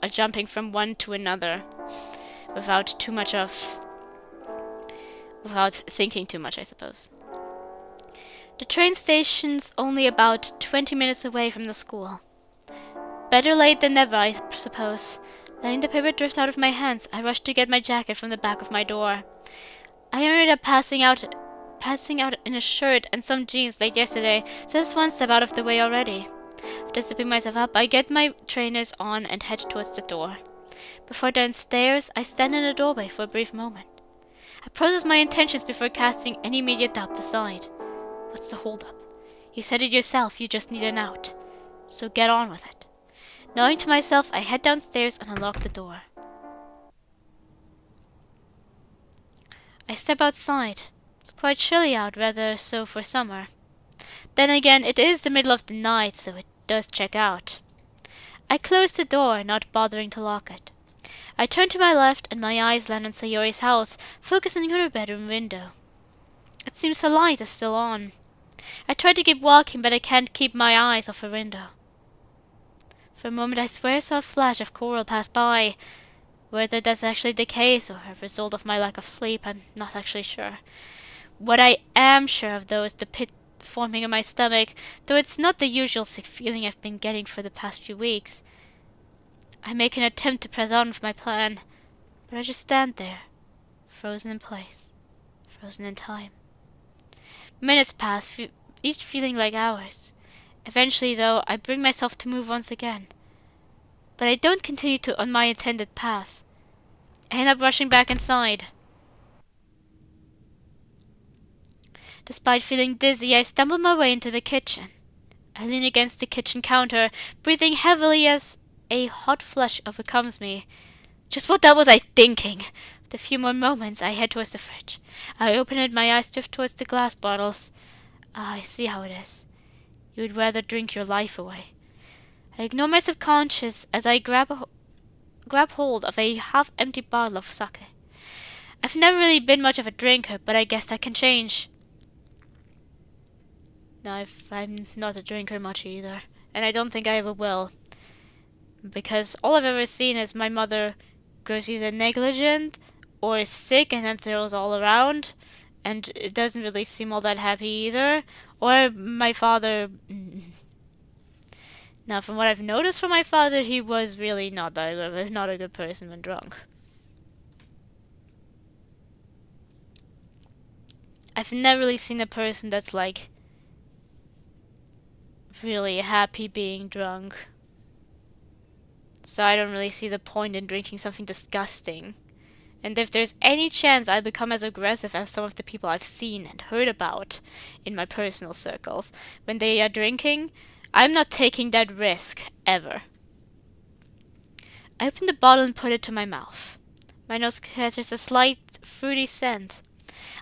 are jumping from one to another without thinking too much, I suppose. The train station's only about 20 minutes away from the school. Better late than never, I suppose. Letting the paper drift out of my hands, I rushed to get my jacket from the back of my door. I ended up passing out in a shirt and some jeans late yesterday, so that's one step out of the way already. After zipping myself up, I get my trainers on and head towards the door. Before downstairs, I stand in the doorway for a brief moment. I process my intentions before casting any immediate doubt aside. What's the holdup? You said it yourself, you just need an out. So get on with it. Knowing to myself, I head downstairs and unlock the door. I step outside. It's quite chilly out, rather so for summer. Then again, it is the middle of the night, so it does check out. I close the door, not bothering to lock it. I turn to my left and my eyes land on Sayori's house, focusing on her bedroom window. It seems the light is still on. I try to keep walking, but I can't keep my eyes off her window. For a moment I swear I saw a flash of coral pass by. Whether that's actually the case or a result of my lack of sleep, I'm not actually sure. What I am sure of, though, is the pit forming in my stomach, though it's not the usual sick feeling I've been getting for the past few weeks. I make an attempt to press on with my plan, but I just stand there, frozen in place, frozen in time. Minutes pass, each feeling like hours. Eventually, though, I bring myself to move once again. But I don't continue on my intended path. I end up rushing back inside. Despite feeling dizzy, I stumble my way into the kitchen. I lean against the kitchen counter, breathing heavily as a hot flush overcomes me. Just what was I thinking? With a few more moments, I head towards the fridge. I open it, my eyes drift towards the glass bottles. I see how it is. You would rather drink your life away. I ignore my subconscious as I grab hold of a half-empty bottle of sake. I've never really been much of a drinker, but I guess that can change. No, I'm not a drinker much either, and I don't think I ever will. Because all I've ever seen is my mother grows either negligent or is sick and then throws all around, and it doesn't really seem all that happy either. Or my father Now, from what I've noticed from my father, he was really not a good person when drunk. I've never really seen a person that's like really happy being drunk. So I don't really see the point in drinking something disgusting. And if there's any chance I become as aggressive as some of the people I've seen and heard about in my personal circles when they are drinking, I'm not taking that risk ever. I open the bottle and put it to my mouth. My nose catches a slight fruity scent.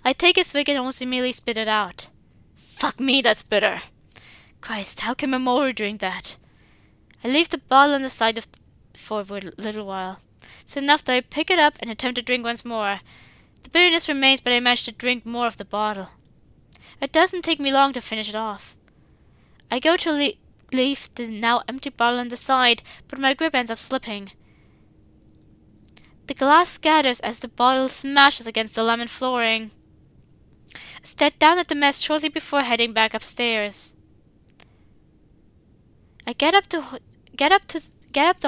I take a swig and almost immediately spit it out. Fuck me, that's bitter. Christ, how can Mamoru drink that? I leave the bottle on the side for a little while. So enough that I pick it up and attempt to drink once more. The bitterness remains, but I manage to drink more of the bottle. It doesn't take me long to finish it off. I go to leave the now empty bottle on the side, but my grip ends up slipping. The glass scatters as the bottle smashes against the lemon flooring. I stare down at the mess shortly before heading back upstairs. I get up the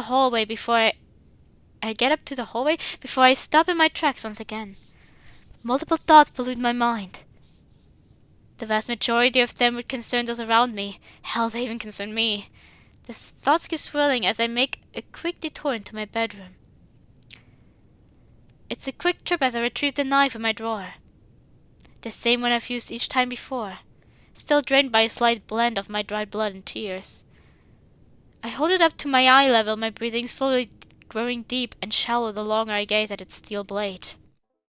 hallway before I stop in my tracks once again. Multiple thoughts pollute my mind. The vast majority of them would concern those around me. Hell, they even concern me. The thoughts keep swirling as I make a quick detour into my bedroom. It's a quick trip as I retrieve the knife in my drawer. The same one I've used each time before. Still drained by a slight blend of my dried blood and tears. I hold it up to my eye level, my breathing slowly growing deep and shallow the longer I gaze at its steel blade.